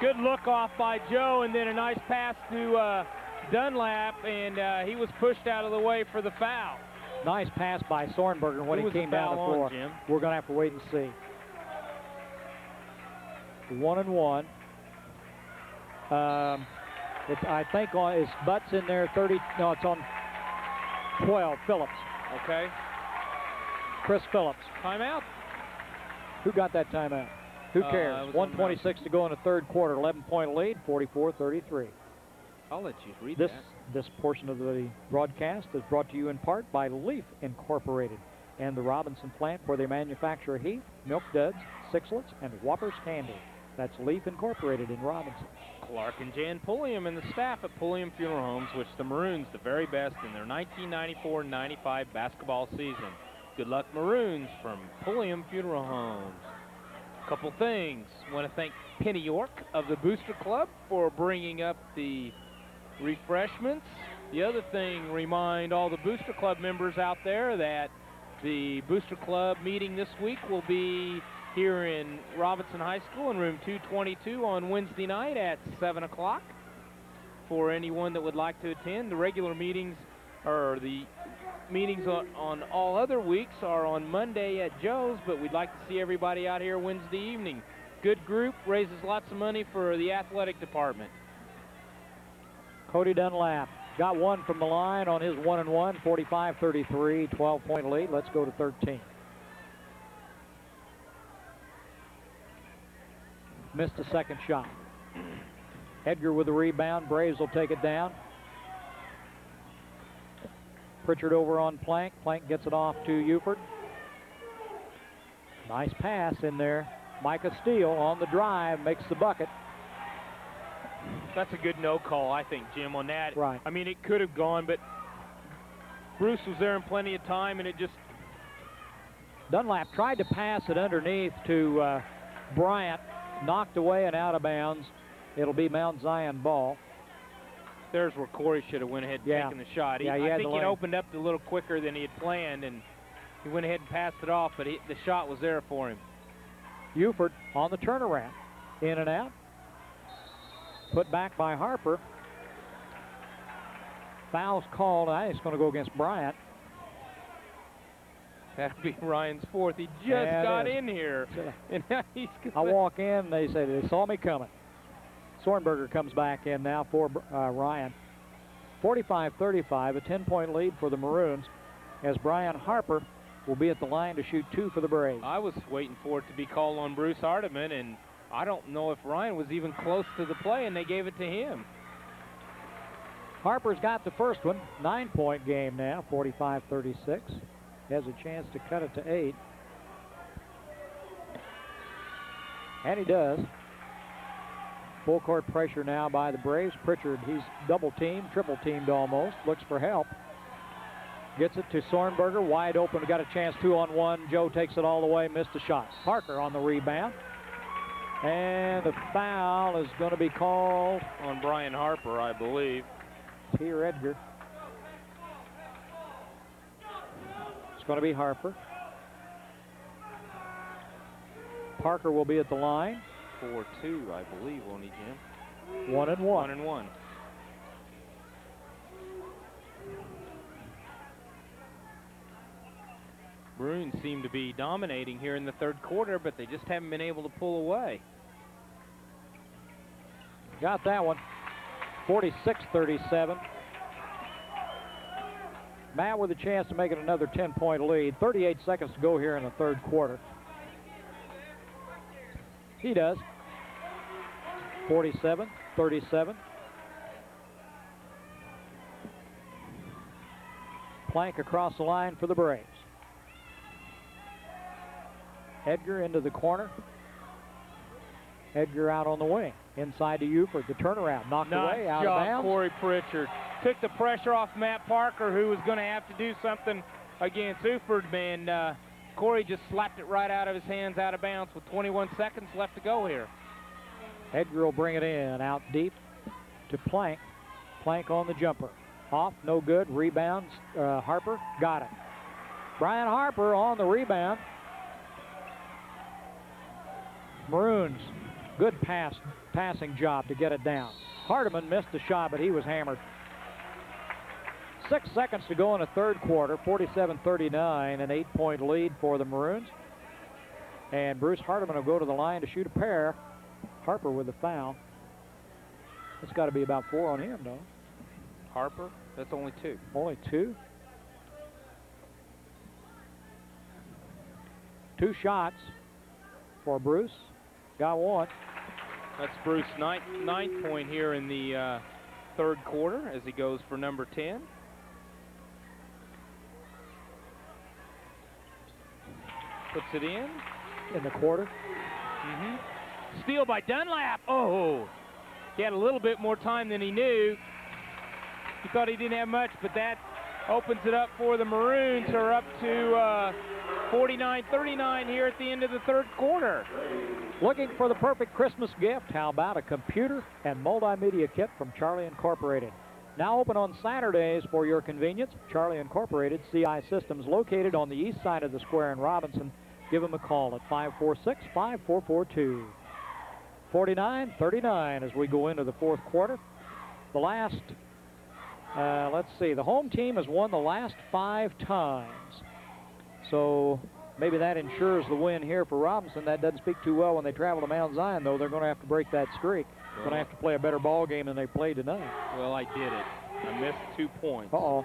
Good look off by Joe, and then a nice pass to Dunlap, and he was pushed out of the way for the foul. Nice pass by Sornberger when he came down the floor. Jim? We're going to have to wait and see. 1-1. I think his butt's in there. 30. No, it's on 12. Phillips. Okay. Chris Phillips. Timeout. Who got that timeout? Who cares? 1:26 to go in the third quarter. 11-point lead. 44-33. I'll let you read This portion of the broadcast is brought to you in part by Leaf Incorporated and the Robinson plant, where they manufacture Heath, Milk Duds, Sixlets, and Whoppers candy. That's Leaf Incorporated in Robinson. Clark and Jan Pulliam and the staff at Pulliam Funeral Homes wish the Maroons the very best in their 1994-95 basketball season. Good luck, Maroons, from Pulliam Funeral Homes. Couple things. Want to thank Penny York of the Booster Club for bringing up the refreshments. The other thing, remind all the Booster Club members out there that the Booster Club meeting this week will be here in Robinson High School in room 222 on Wednesday night at 7 o'clock. For anyone that would like to attend, the regular meetings, or the meetings on all other weeks, are on Monday at Joe's, but we'd like to see everybody out here Wednesday evening. Good group, raises lots of money for the athletic department. Cody Dunlap got one from the line on his 1-1, 45-33, 12-point lead. Let's go to 13. Missed a second shot. Edgar with the rebound. Braves will take it down. Pritchard over on Plank. Plank gets it off to Uford. Nice pass in there. Micah Steele on the drive, makes the bucket. That's a good no call, I think, Jim, on that. Right. I mean, it could have gone, but Bruce was there in plenty of time, and it just... Dunlap tried to pass it underneath to Bryant. Knocked away and out of bounds. It'll be Mount Zion ball. There's where Corey should have went ahead and taken the shot. I think it opened up a little quicker than he had planned, and he went ahead and passed it off, but the shot was there for him. Uford on the turnaround. In and out. Put back by Harper. Foul's called. I think it's going to go against Bryant. That'd be Ryan's fourth. He just got in here. And now he's I walk in, they say they saw me coming. Sornberger comes back in now for Ryan. 45-35, a 10-point lead for the Maroons, as Brian Harper will be at the line to shoot 2 for the Braves. I was waiting for it to be called on Bruce Hardiman, and I don't know if Ryan was even close to the play, and they gave it to him. Harper's got the first one. 9-point game now, 45-36. Has a chance to cut it to 8. And he does. Full court pressure now by the Braves. Pritchard, he's double teamed, triple teamed almost. Looks for help. Gets it to Sornberger, wide open. Got a chance 2-on-1. Joe takes it all the way, missed a shot. Parker on the rebound. And the foul is going to be called on Brian Harper, I believe. Here, Edgar. It's going to be Harper. Parker will be at the line. 4-2, I believe, won't he, Jim? 1-1. 1-1. Bruins seem to be dominating here in the third quarter, but they just haven't been able to pull away. Got that one. 46-37. Matt with a chance to make it another 10-point lead. 38 seconds to go here in the third quarter. He does. 47-37. Plank across the line for the Braves. Edgar into the corner. Edgar out on the wing. Inside to Uford. The turnaround. Knocked away. Out of bounds. Corey Pritchard. Took the pressure off Matt Parker, who was going to have to do something against Uford, and Corey just slapped it right out of his hands, out of bounds, with 21 seconds left to go here. Edgar will bring it in. Out deep to Plank. Plank on the jumper. Off. No good. Rebounds. Harper. Got it. Brian Harper on the rebound. Maroons, good passing job to get it down. Hardiman missed the shot, but he was hammered. 6 seconds to go in the third quarter. 47-39, an 8-point lead for the Maroons. And Bruce Hardiman will go to the line to shoot a pair. Harper with the foul. It's got to be about 4 on him, though. Harper? That's only 2. Only 2? 2 shots for Bruce. Got 1. That's Bruce's ninth point here in the third quarter as he goes for number 10. Puts it in the quarter. Steal by Dunlap. Oh, he had a little bit more time than he knew. He thought he didn't have much, but that opens it up for the Maroons, who are up to 49-39 here at the end of the third quarter. Looking for the perfect Christmas gift? How about a computer and multimedia kit from Charlie Incorporated? Now open on Saturdays for your convenience. Charlie Incorporated, CI Systems, located on the east side of the square in Robinson. Give them a call at 546-5442. 49-39 as we go into the fourth quarter. The last, let's see, the home team has won the last 5 times. So maybe that ensures the win here for Robinson. That doesn't speak too well when they travel to Mount Zion, though. They're going to have to break that streak. They're going to have to play a better ball game than they played tonight. Well, I did it. I missed 2 points. Oh,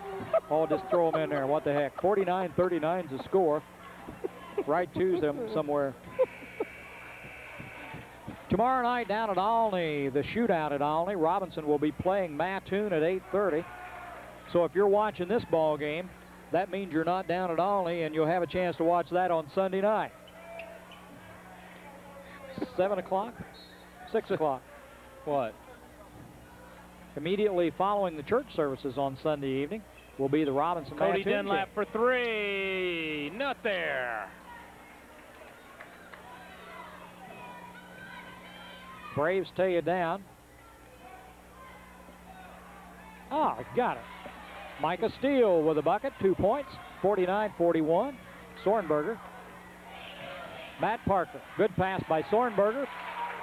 just throw them in there. What the heck? 49-39 is the score. Right to them somewhere. Tomorrow night down at Olney, the shootout at Olney. Robinson will be playing Mattoon at 8:30. So if you're watching this ball game, that means you're not down at Olney, and you'll have a chance to watch that on Sunday night. 7 o'clock? 6 o'clock. What? Immediately following the church services on Sunday evening will be the Robinson Cody Mattoon Dunlap game. for 3. Not there. Braves take it down. Got it. Micah Steele with a bucket, 2 points, 49-41. Sornberger. Matt Parker, good pass by Sornberger.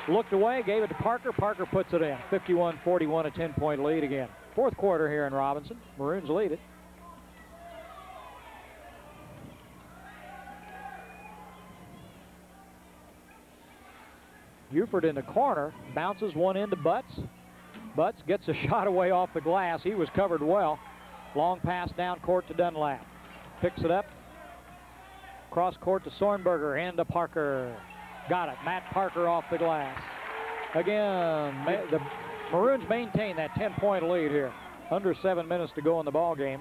looked away, gave it to Parker. Parker puts it in. 51-41, a 10-point lead again. Fourth quarter here in Robinson. Maroons lead it. Buford in the corner, bounces one into Butts. Butts gets a shot away off the glass. He was covered well. Long pass down court to Dunlap. Picks it up. Cross court to Sornberger and to Parker. Got it. Matt Parker off the glass. Again, the Maroons maintain that 10-point lead here. Under 7 minutes to go in the ball game.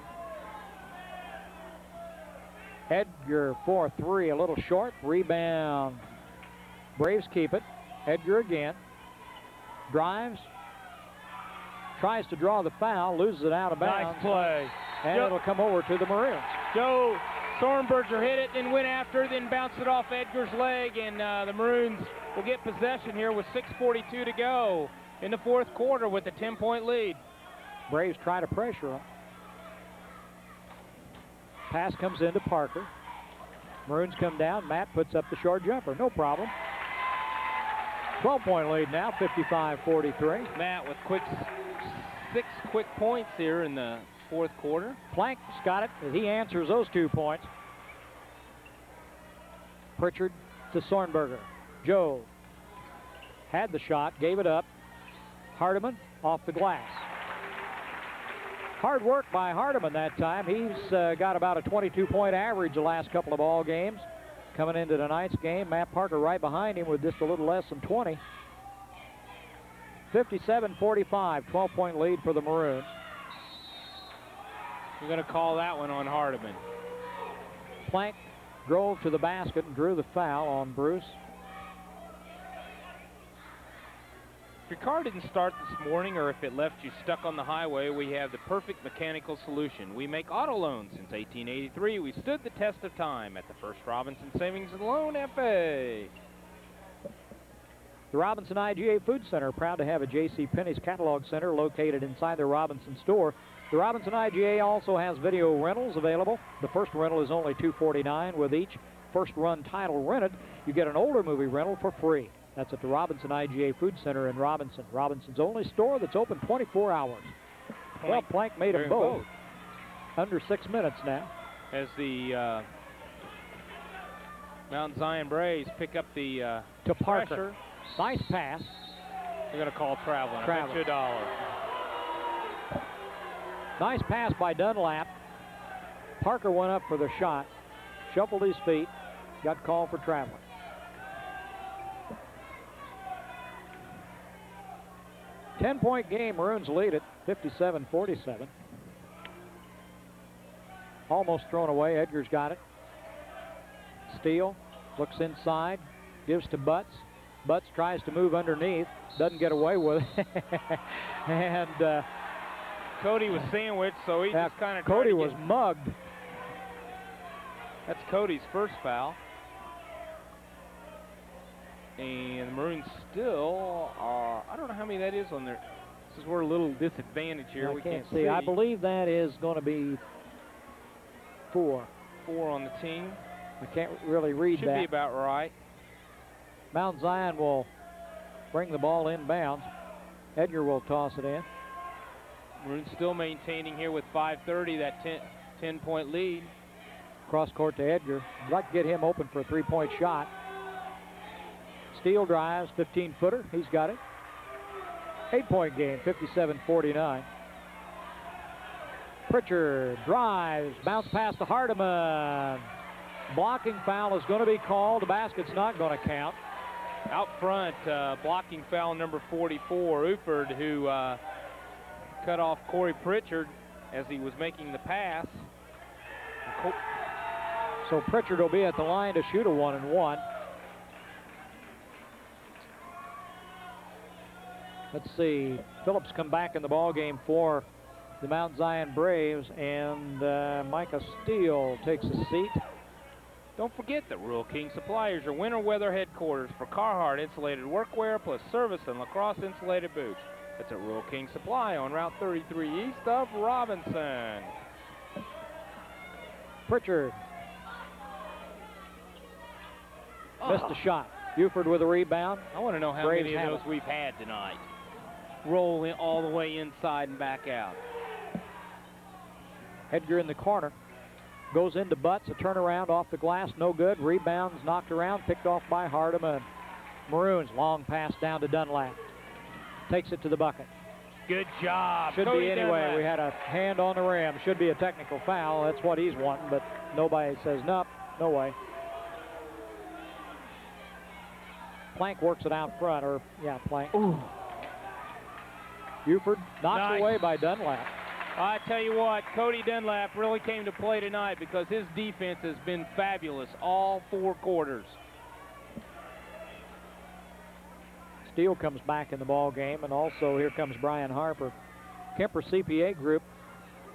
Edgar for three, a little short. Rebound. Braves keep it. Edgar again. Drives. Tries to draw the foul. Loses it out of bounds. Nice play. And it'll come over to the Maroons. Joe Sornberger hit it and went after, then bounced it off Edgar's leg, and the Maroons will get possession here with 6:42 to go in the fourth quarter with a 10-point lead. Braves try to pressure him. Pass comes into Parker. Maroons come down. Matt puts up the short jumper. No problem. 12-point lead now, 55-43. Matt with six quick points here in the fourth quarter. Plank's got it. He answers those 2 points. Pritchard to Sornberger. Joe had the shot, gave it up. Hardiman off the glass. Hard work by Hardiman that time. He's got about a 22-point average the last couple of ball games. Coming into tonight's game, Matt Parker right behind him with just a little less than 20. 57-45, 12-point lead for the Maroons. We're going to call that one on Hardiman. Plank drove to the basket and drew the foul on Bruce. If your car didn't start this morning, or if it left you stuck on the highway, we have the perfect mechanical solution. We make auto loans since 1883. We stood the test of time at the First Robinson Savings and Loan FA. The Robinson IGA Food Center, proud to have a J.C. Penney's catalog center located inside the Robinson store. The Robinson IGA also has video rentals available. The first rental is only $249. With each first run title rented, you get an older movie rental for free. That's at the Robinson IGA Food Center in Robinson. Robinson's only store that's open 24 hours. Well, Plank made them both. Under 6 minutes now. As the Mount Zion Braves pick up the to Parker. Pressure. Nice pass. They're going to call traveling. Traveling. I bet you $1. Nice pass by Dunlap. Parker went up for the shot, shuffled his feet, got called for traveling. Ten-point game, Maroons lead it, 57-47. Almost thrown away, Edgar's got it. Steele looks inside, gives to Butts. Butts tries to move underneath, doesn't get away with it. And Cody was sandwiched, so he just kind of Cody was mugged. That's Cody's first foul. And the Maroons still are, I don't know how many that is on there. This is we're a little disadvantaged here. We can't see. I believe that is going to be 4. 4 on the team. I can't really read that. Should be about right. Mount Zion will bring the ball inbounds. Edgar will toss it in. Maroons still maintaining here with 5:30, that 10-point lead. Cross court to Edgar. I'd like to get him open for a 3-point shot. Steele drives, 15-footer. He's got it. 8-point game, 57-49. Pritchard drives, bounce pass to Hardiman. Blocking foul is going to be called. The basket's not going to count. Out front, blocking foul number 44, Uford, who cut off Corey Pritchard as he was making the pass. So Pritchard will be at the line to shoot a 1-and-1. Let's see. Phillips come back in the ball game for the Mount Zion Braves, and Micah Steele takes a seat. Don't forget that Rural King Suppliers are winter weather headquarters for Carhartt insulated workwear plus service and lacrosse insulated boots. That's at Rural King Supply on Route 33 east of Robinson. Pritchard missed a shot. Buford with a rebound. I want to know how Braves many of have those it. we've had tonight. Roll in all the way inside and back out. Edgar in the corner. Goes into Butts, a turnaround off the glass, no good. Rebounds knocked around, picked off by Hardiman. Maroons, long pass down to Dunlap. Takes it to the bucket. Good job. Should Cody be anyway. Dunlap. We had a hand on the rim. Should be a technical foul. That's what he's wanting, but nobody says nope, no way. Plank works it out front, or yeah, Plank. Ooh. Buford knocked Nice. away by Dunlap. I tell you what, Cody Dunlap really came to play tonight because his defense has been fabulous all 4 quarters. Steele comes back in the ball game, and also here comes Brian Harper. Kemper CPA Group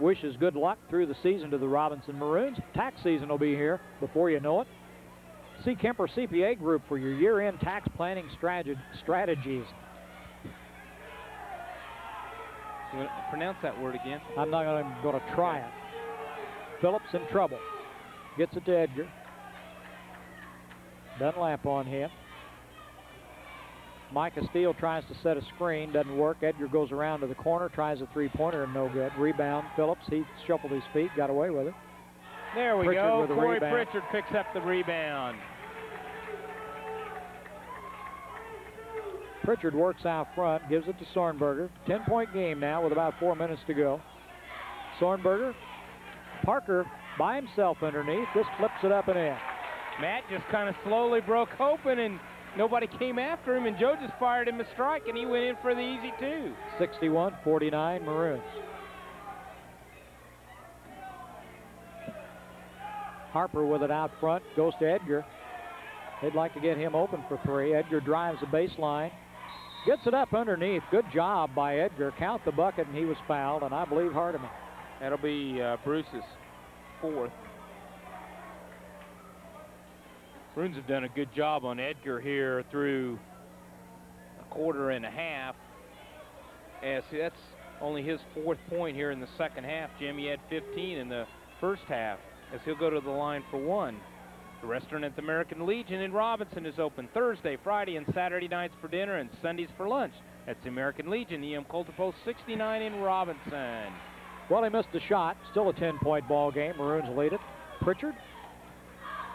wishes good luck through the season to the Robinson Maroons. Tax season will be here before you know it. See Kemper CPA Group for your year-end tax planning strategies. You want to pronounce that word again? I'm not going to try it. Phillips in trouble. Gets it to Edgar. Dunlap on him. Micah Steele tries to set a screen. Doesn't work. Edgar goes around to the corner. Tries a three-pointer and no good. Rebound. Phillips. He shuffled his feet. Got away with it. There we Pritchard go. with a Corey rebound. Pritchard picks up the rebound. Pritchard works out front. Gives it to Sornberger. 10-point game now with about 4 minutes to go. Sornberger. Parker by himself underneath. Just flips it up and in. Matt just kind of slowly broke open and nobody came after him, and Joe just fired him a strike and he went in for the easy 2. 61-49 Maroons. Harper with it out front, goes to Edgar. They'd like to get him open for 3. Edgar drives the baseline, gets it up underneath. Good job by Edgar. Count the bucket, and he was fouled, and I believe Hardiman. That'll be Bruce's 4th. Maroons have done a good job on Edgar here through a quarter and a half. As that's only his 4th point here in the second half. Jim, he had 15 in the first half, as he'll go to the line for 1. The restaurant at the American Legion in Robinson is open Thursday, Friday, and Saturday nights for dinner and Sundays for lunch. That's the American Legion, EM Coulter Post 69 in Robinson. Well, he missed the shot. Still a 10-point ball game. Maroons lead it. Pritchard.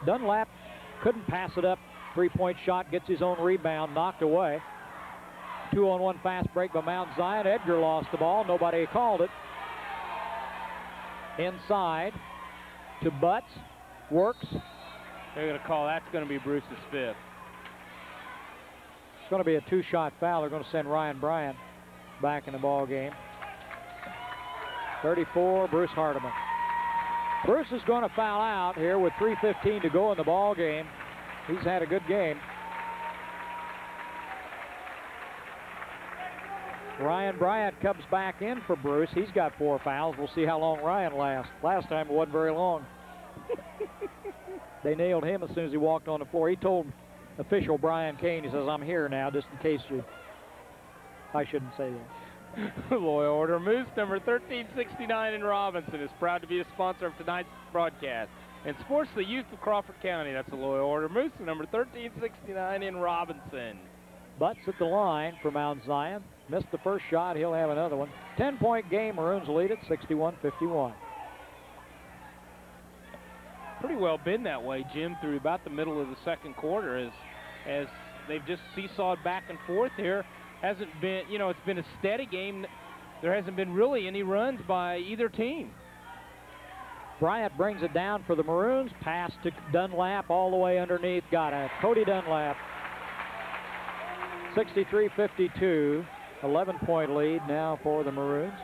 Dunlap couldn't pass it up. 3-point shot, gets his own rebound, knocked away. 2-on-1 fast break by Mount Zion. Edgar lost the ball. Nobody called it. Inside to Butts. Works. They're going to call that's going to be Bruce's 5th. It's going to be a 2-shot foul. They're going to send Ryan Bryant back in the ball game. 34, Bruce Hardiman. Bruce is going to foul out here with 3:15 to go in the ball game. He's had a good game. Ryan Bryant comes back in for Bruce. He's got 4 fouls. We'll see how long Ryan lasts. Last time it wasn't very long. They nailed him as soon as he walked on the floor. He told official Brian Kane, he says, I'm here now, just in case you... I shouldn't say that. Loy Order Moose number 1369 in Robinson is proud to be a sponsor of tonight's broadcast and sports the youth of Crawford County. That's the Loy Order Moose number 1369 in Robinson. Butts at the line for Mount Zion. Missed the first shot. He'll have another one. 10-point game. Maroons lead it 61-51. Pretty well been that way, Jim, through about the middle of the second quarter as they've just seesawed back and forth here. Hasn't been, you know, it's been a steady game. There hasn't been really any runs by either team. Bryant brings it down for the Maroons. Pass to Dunlap all the way underneath. Got it. Cody Dunlap. 63-52. 11-point lead now for the Maroons.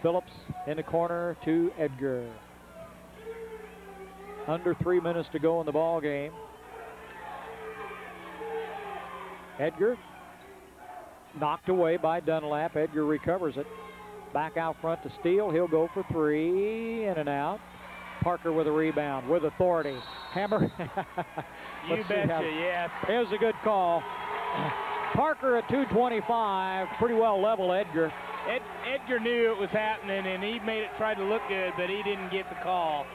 Phillips in the corner to Edgar. Under 3 minutes to go in the ball game. Edgar knocked away by Dunlap. Edgar recovers it. Back out front to Steele. He'll go for 3. In and out. Parker with a rebound with authority. Hammer. You betcha, yes. Here's a good call. Parker at 225. Pretty well level Edgar. Edgar knew it was happening, and he made it try to look good, but he didn't get the call.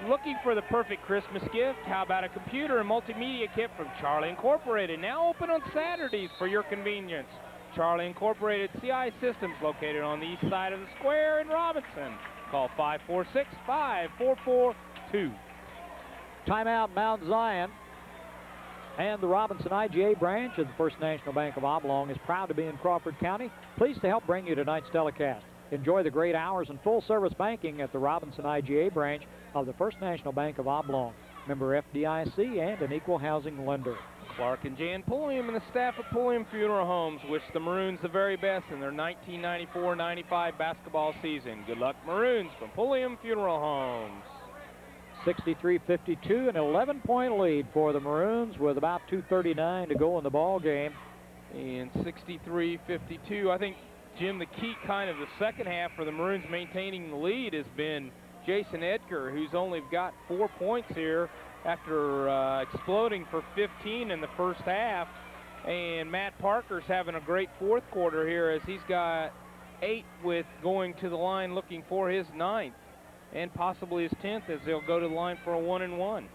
Looking for the perfect Christmas gift? How about a computer and multimedia kit from Charlie Incorporated? Now open on Saturdays for your convenience. Charlie Incorporated CI Systems, located on the east side of the square in Robinson. Call 546-5442. Timeout, Mount Zion. And the Robinson IGA branch of the First National Bank of Oblong is proud to be in Crawford County. Pleased to help bring you tonight's telecast. Enjoy the great hours and full-service banking at the Robinson IGA branch of the First National Bank of Oblong. Member FDIC and an equal housing lender. Clark and Jan Pulliam and the staff of Pulliam Funeral Homes wish the Maroons the very best in their 1994-95 basketball season. Good luck, Maroons, from Pulliam Funeral Homes. 63-52, an 11-point lead for the Maroons with about 2:39 to go in the ball game. And 63-52, I think, Jim, the key kind of the second half for the Maroons maintaining the lead has been Jason Edgar, who's only got 4 points here after exploding for 15 in the first half. And Matt Parker's having a great fourth quarter here as he's got 8 with going to the line looking for his 9th and possibly his 10th as they'll go to the line for a 1-and-1.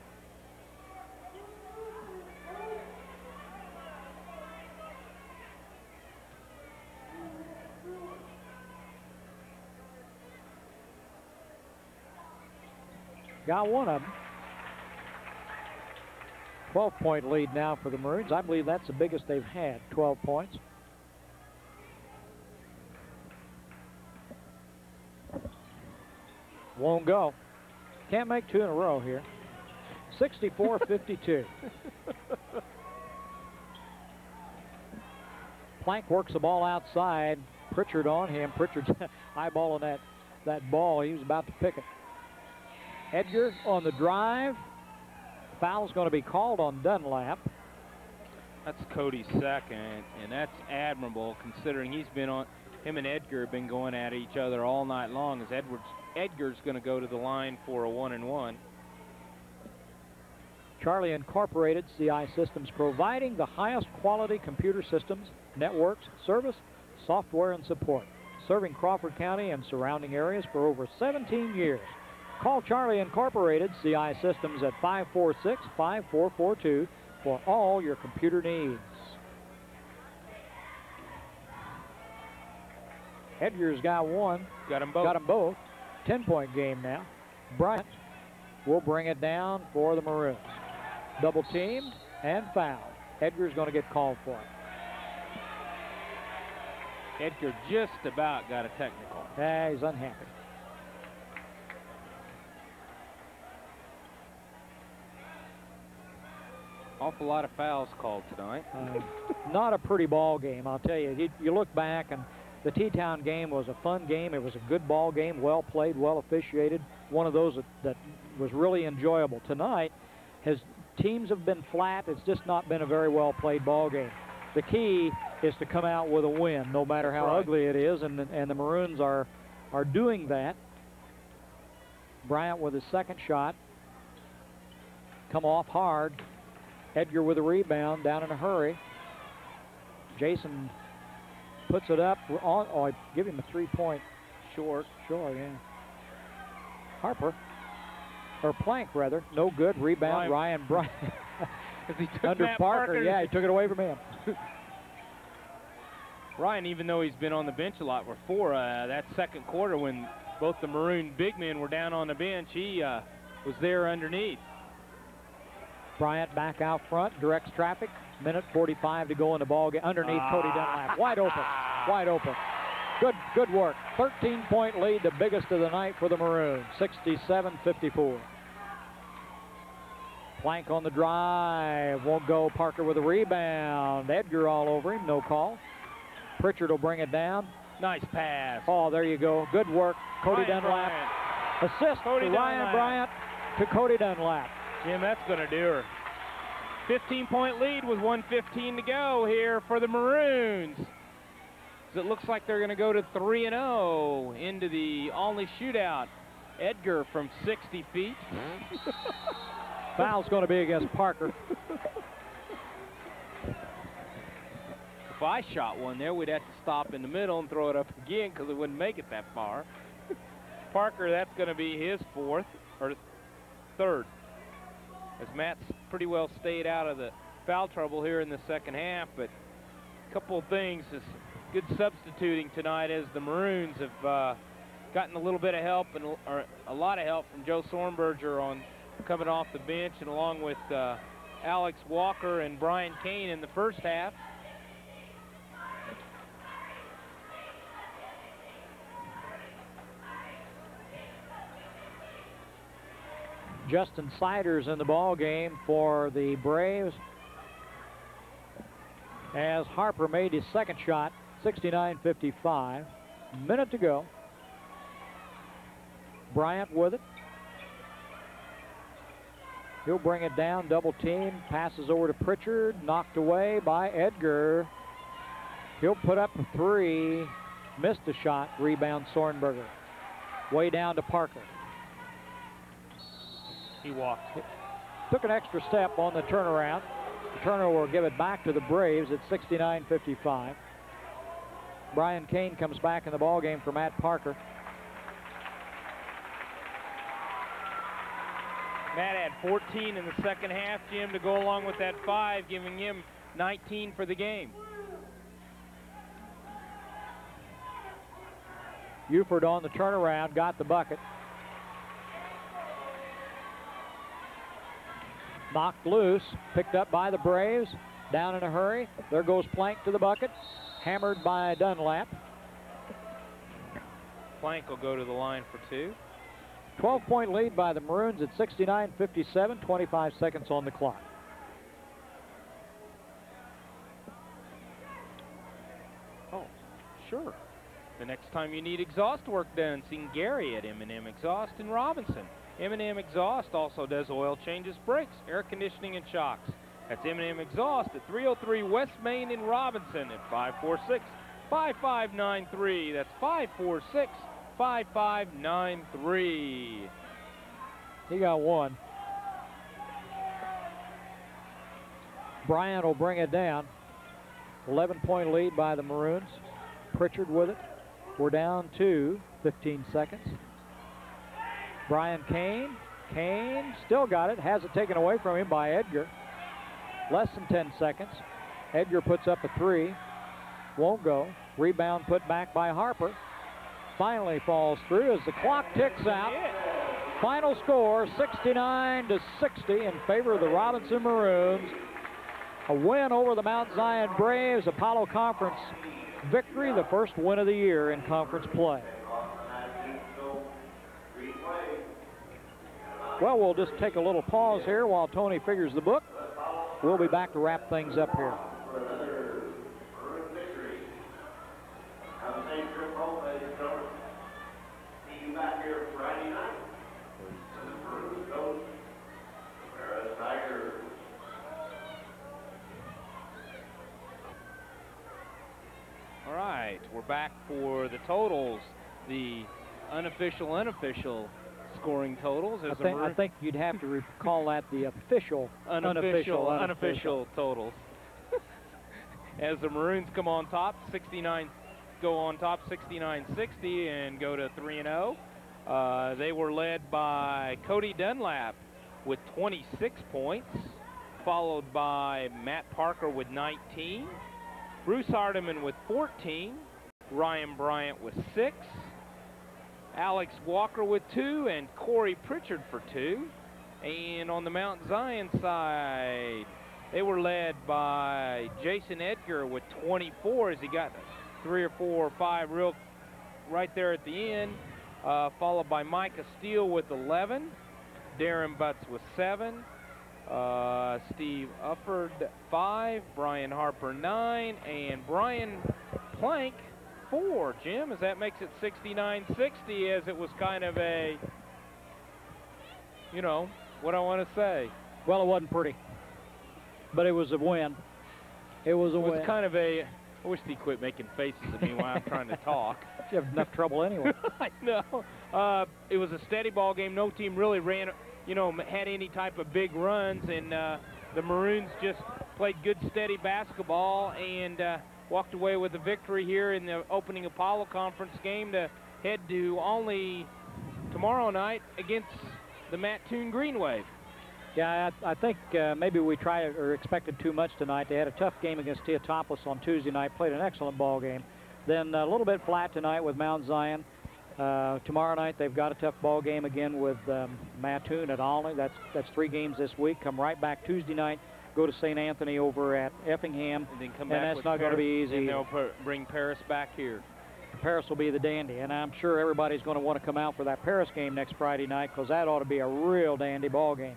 Got one of them. 12-point lead now for the Maroons. I believe that's the biggest they've had, 12 points. Won't go. Can't make 2 in a row here. 64-52. Plank works the ball outside. Pritchard on him. Pritchard's eyeballing that ball. He was about to pick it. Edgar on the drive. Foul's going to be called on Dunlap. That's Cody's second, and that's admirable considering him and Edgar have been going at each other all night long as Edgar's going to go to the line for a 1-and-1. Charlie Incorporated CI Systems, providing the highest quality computer systems, networks, service, software, and support. Serving Crawford County and surrounding areas for over 17 years. Call Charlie Incorporated CI Systems at 546-5442 for all your computer needs. Edgar's got one. Got them both. Got them both. 10-point game now. Bryant will bring it down for the Maroons. Double teamed and fouled. Edgar's going to get called for it. Edgar just about got a technical. Yeah, he's unhappy. Awful lot of fouls called tonight. Not a pretty ball game, I'll tell you. You look back, and the T-Town game was a fun game. It was a good ball game, well played, well officiated. One of those that was really enjoyable. Tonight, teams have been flat. It's just not been a very well played ball game. The key is to come out with a win, no matter how ugly it is, and the Maroons are doing that. Bryant with his second shot. Come off hard. Edgar with a rebound, down in a hurry. Jason puts it up on. Oh, give him a 3-point short. Sure, yeah. Harper, or Plank rather, no good. Rebound, Ryan Bryant. Under Parker, yeah, he took it away from him. Ryan, even though he's been on the bench a lot before, that second quarter when both the Maroon big men were down on the bench, he was there underneath. Bryant back out front, directs traffic. Minute 45 to go in the ball game. Underneath Cody Dunlap, wide open, wide open. Good work. 13-point lead, the biggest of the night for the Maroons. 67-54. Plank on the drive, won't go. Parker with a rebound. Edgar all over him, no call. Pritchard will bring it down. Nice pass. Oh, there you go. Good work. Cody Dunlap. Assist to Ryan Bryant to Cody Dunlap. Jim, that's going to do her. 15-point lead with 1:15 to go here for the Maroons. It looks like they're going to go to 3-0 into the Olney shootout. Edgar from 60 feet. Foul's going to be against Parker. If I shot one there, we'd have to stop in the middle and throw it up again because it wouldn't make it that far. Parker, that's going to be his fourth. Or third. As Matt's pretty well stayed out of the foul trouble here in the second half, but a couple of things is good substituting tonight as the Maroons have gotten a little bit of help or a lot of help from Joe Sornberger on coming off the bench, and along with Alex Walker and Brian Kane in the first half. Justin Siders in the ball game for the Braves as Harper made his second shot. 69-55. Minute to go. Bryant with it. He'll bring it down, double team, passes over to Pritchard, knocked away by Edgar. He'll put up a three, missed the shot, rebound Sornberger. Way down to Parker. He walked. Took an extra step on the turnaround. The Turner will give it back to the Braves at 69-55. Brian Kane comes back in the ball game for Matt Parker. Matt had 14 in the second half, Jim, to go along with that 5, giving him 19 for the game. Uford on the turnaround, got the bucket. Knocked loose, picked up by the Braves, down in a hurry. There goes Plank to the bucket, hammered by Dunlap. Plank will go to the line for 2. 12-point lead by the Maroons at 69-57, 25 seconds on the clock. Oh, sure. The next time you need exhaust work done, see Gary at M&M Exhaust in Robinson. M&M Exhaust also does oil changes, brakes, air conditioning, and shocks. That's M&M Exhaust at 303 West Main in Robinson at 546-5593. That's 546-5593. He got one. Bryant will bring it down. 11-point lead by the Maroons. Pritchard with it. We're down to 15 seconds. Brian Kane. Kane still got it. Has it taken away from him by Edgar. Less than 10 seconds. Edgar puts up a three. Won't go. Rebound put back by Harper. Finally falls through as the clock ticks out. Final score 69-60 in favor of the Robinson Maroons. A win over the Mount Zion Braves. Apollo Conference victory, the first win of the year in conference play. Well, we'll just take a little pause here while Tony figures the book. We'll be back to wrap things up here. All right, we're back for the totals, the unofficial scoring totals. I think you'd have to call that the official unofficial totals. As the Maroons come on top, 69, go on top 69-60 and go to 3-0. They were led by Cody Dunlap with 26 points, followed by Matt Parker with 19, Bruce Hardiman with 14, Ryan Bryant with 6, Alex Walker with 2, and Corey Pritchard for 2. And on the Mount Zion side, they were led by Jason Edgar with 24 as he got 3 or 4 or 5 real right there at the end, followed by Micah Steele with 11, Darren Butts with 7, Steve Ufford 5, Brian Harper 9, and Brian Plank 4. Jim, as that makes it 69-60, as it was kind of a, you know, what I want to say. Well, it wasn't pretty, but it was a win. It was a win. It was kind of a, I wish he'd quit making faces at me while I'm trying to talk. You have enough trouble anyway. I know. It was a steady ball game. No team really ran, you know, had any type of big runs, and the Maroons just played good, steady basketball and walked away with a victory here in the opening Apollo Conference game to head to only tomorrow night against the Mattoon Green Wave. Yeah, I think maybe we tried or expected too much tonight. They had a tough game against Teotopos on Tuesday night, played an excellent ball game. Then a little bit flat tonight with Mount Zion. Tomorrow night they've got a tough ball game again with Mattoon at Olney. That's 3 games this week. Come right back Tuesday night, go to St. Anthony over at Effingham, And then come and back that's not going to be easy. And they'll bring Paris back here. Paris will be the dandy, and I'm sure everybody's going to want to come out for that Paris game next Friday night, because that ought to be a real dandy ball game.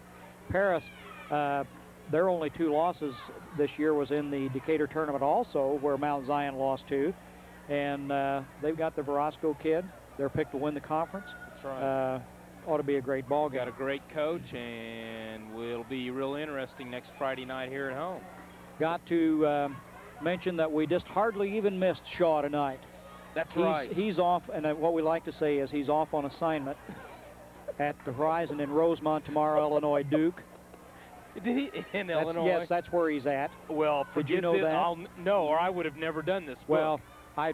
Paris, their only 2 losses this year was in the Decatur tournament also, where Mount Zion lost to. And they've got the Verosco kid. They're picked to win the conference. That's right. Ought to be a great ball game. Got a great coach, and will be real interesting next Friday night here at home. Got to mention that we just hardly even missed Shaw tonight. That's right. He's off, and what we like to say is he's off on assignment at the Horizon in Rosemont tomorrow, Illinois Duke. Did he in Illinois? Yes, that's where he's at. Well, did you know that? No, or I would have never done this. Well, I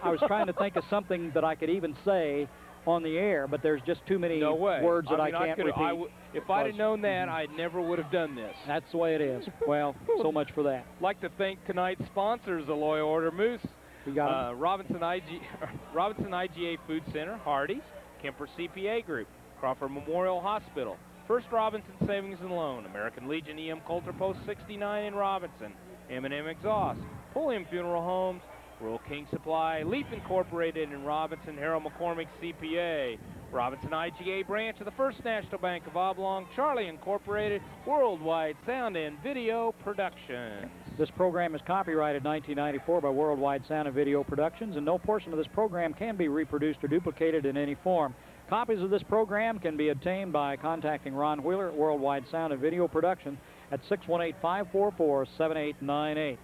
was trying to think of something that I could even say on the air, but there's just too many words that I can't repeat. If I'd have known that, I never would have done this. That's the way it is. Well, so much for that. I'd like to thank tonight's sponsors, the Loyal Order Moose, We got Robinson IGA Food Center, Hardee's, Kemper CPA Group, Crawford Memorial Hospital, First Robinson Savings and Loan, American Legion EM Coulter Post 69 in Robinson, M&M Exhaust, Pulliam Funeral Homes, Rural King Supply, Leaf Incorporated in Robinson, Harold McCormick CPA, Robinson IGA branch of the First National Bank of Oblong, Charlie Incorporated, Worldwide Sound and Video Productions. This program is copyrighted 1994 by Worldwide Sound and Video Productions, and no portion of this program can be reproduced or duplicated in any form. Copies of this program can be obtained by contacting Ron Wheeler at Worldwide Sound and Video Production at 618-544-7898.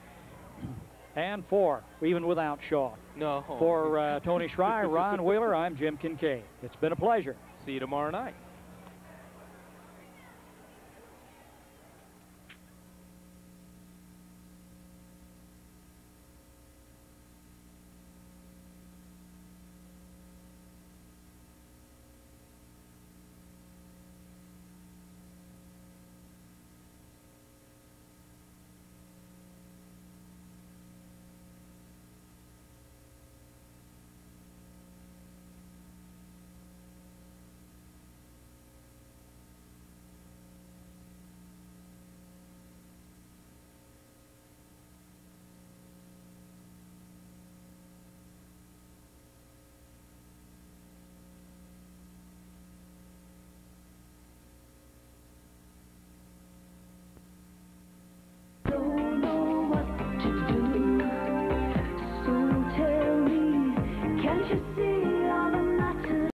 And even without Shaw. No. For Tony Schreier, Ron Wheeler, I'm Jim Kincaid. It's been a pleasure. See you tomorrow night.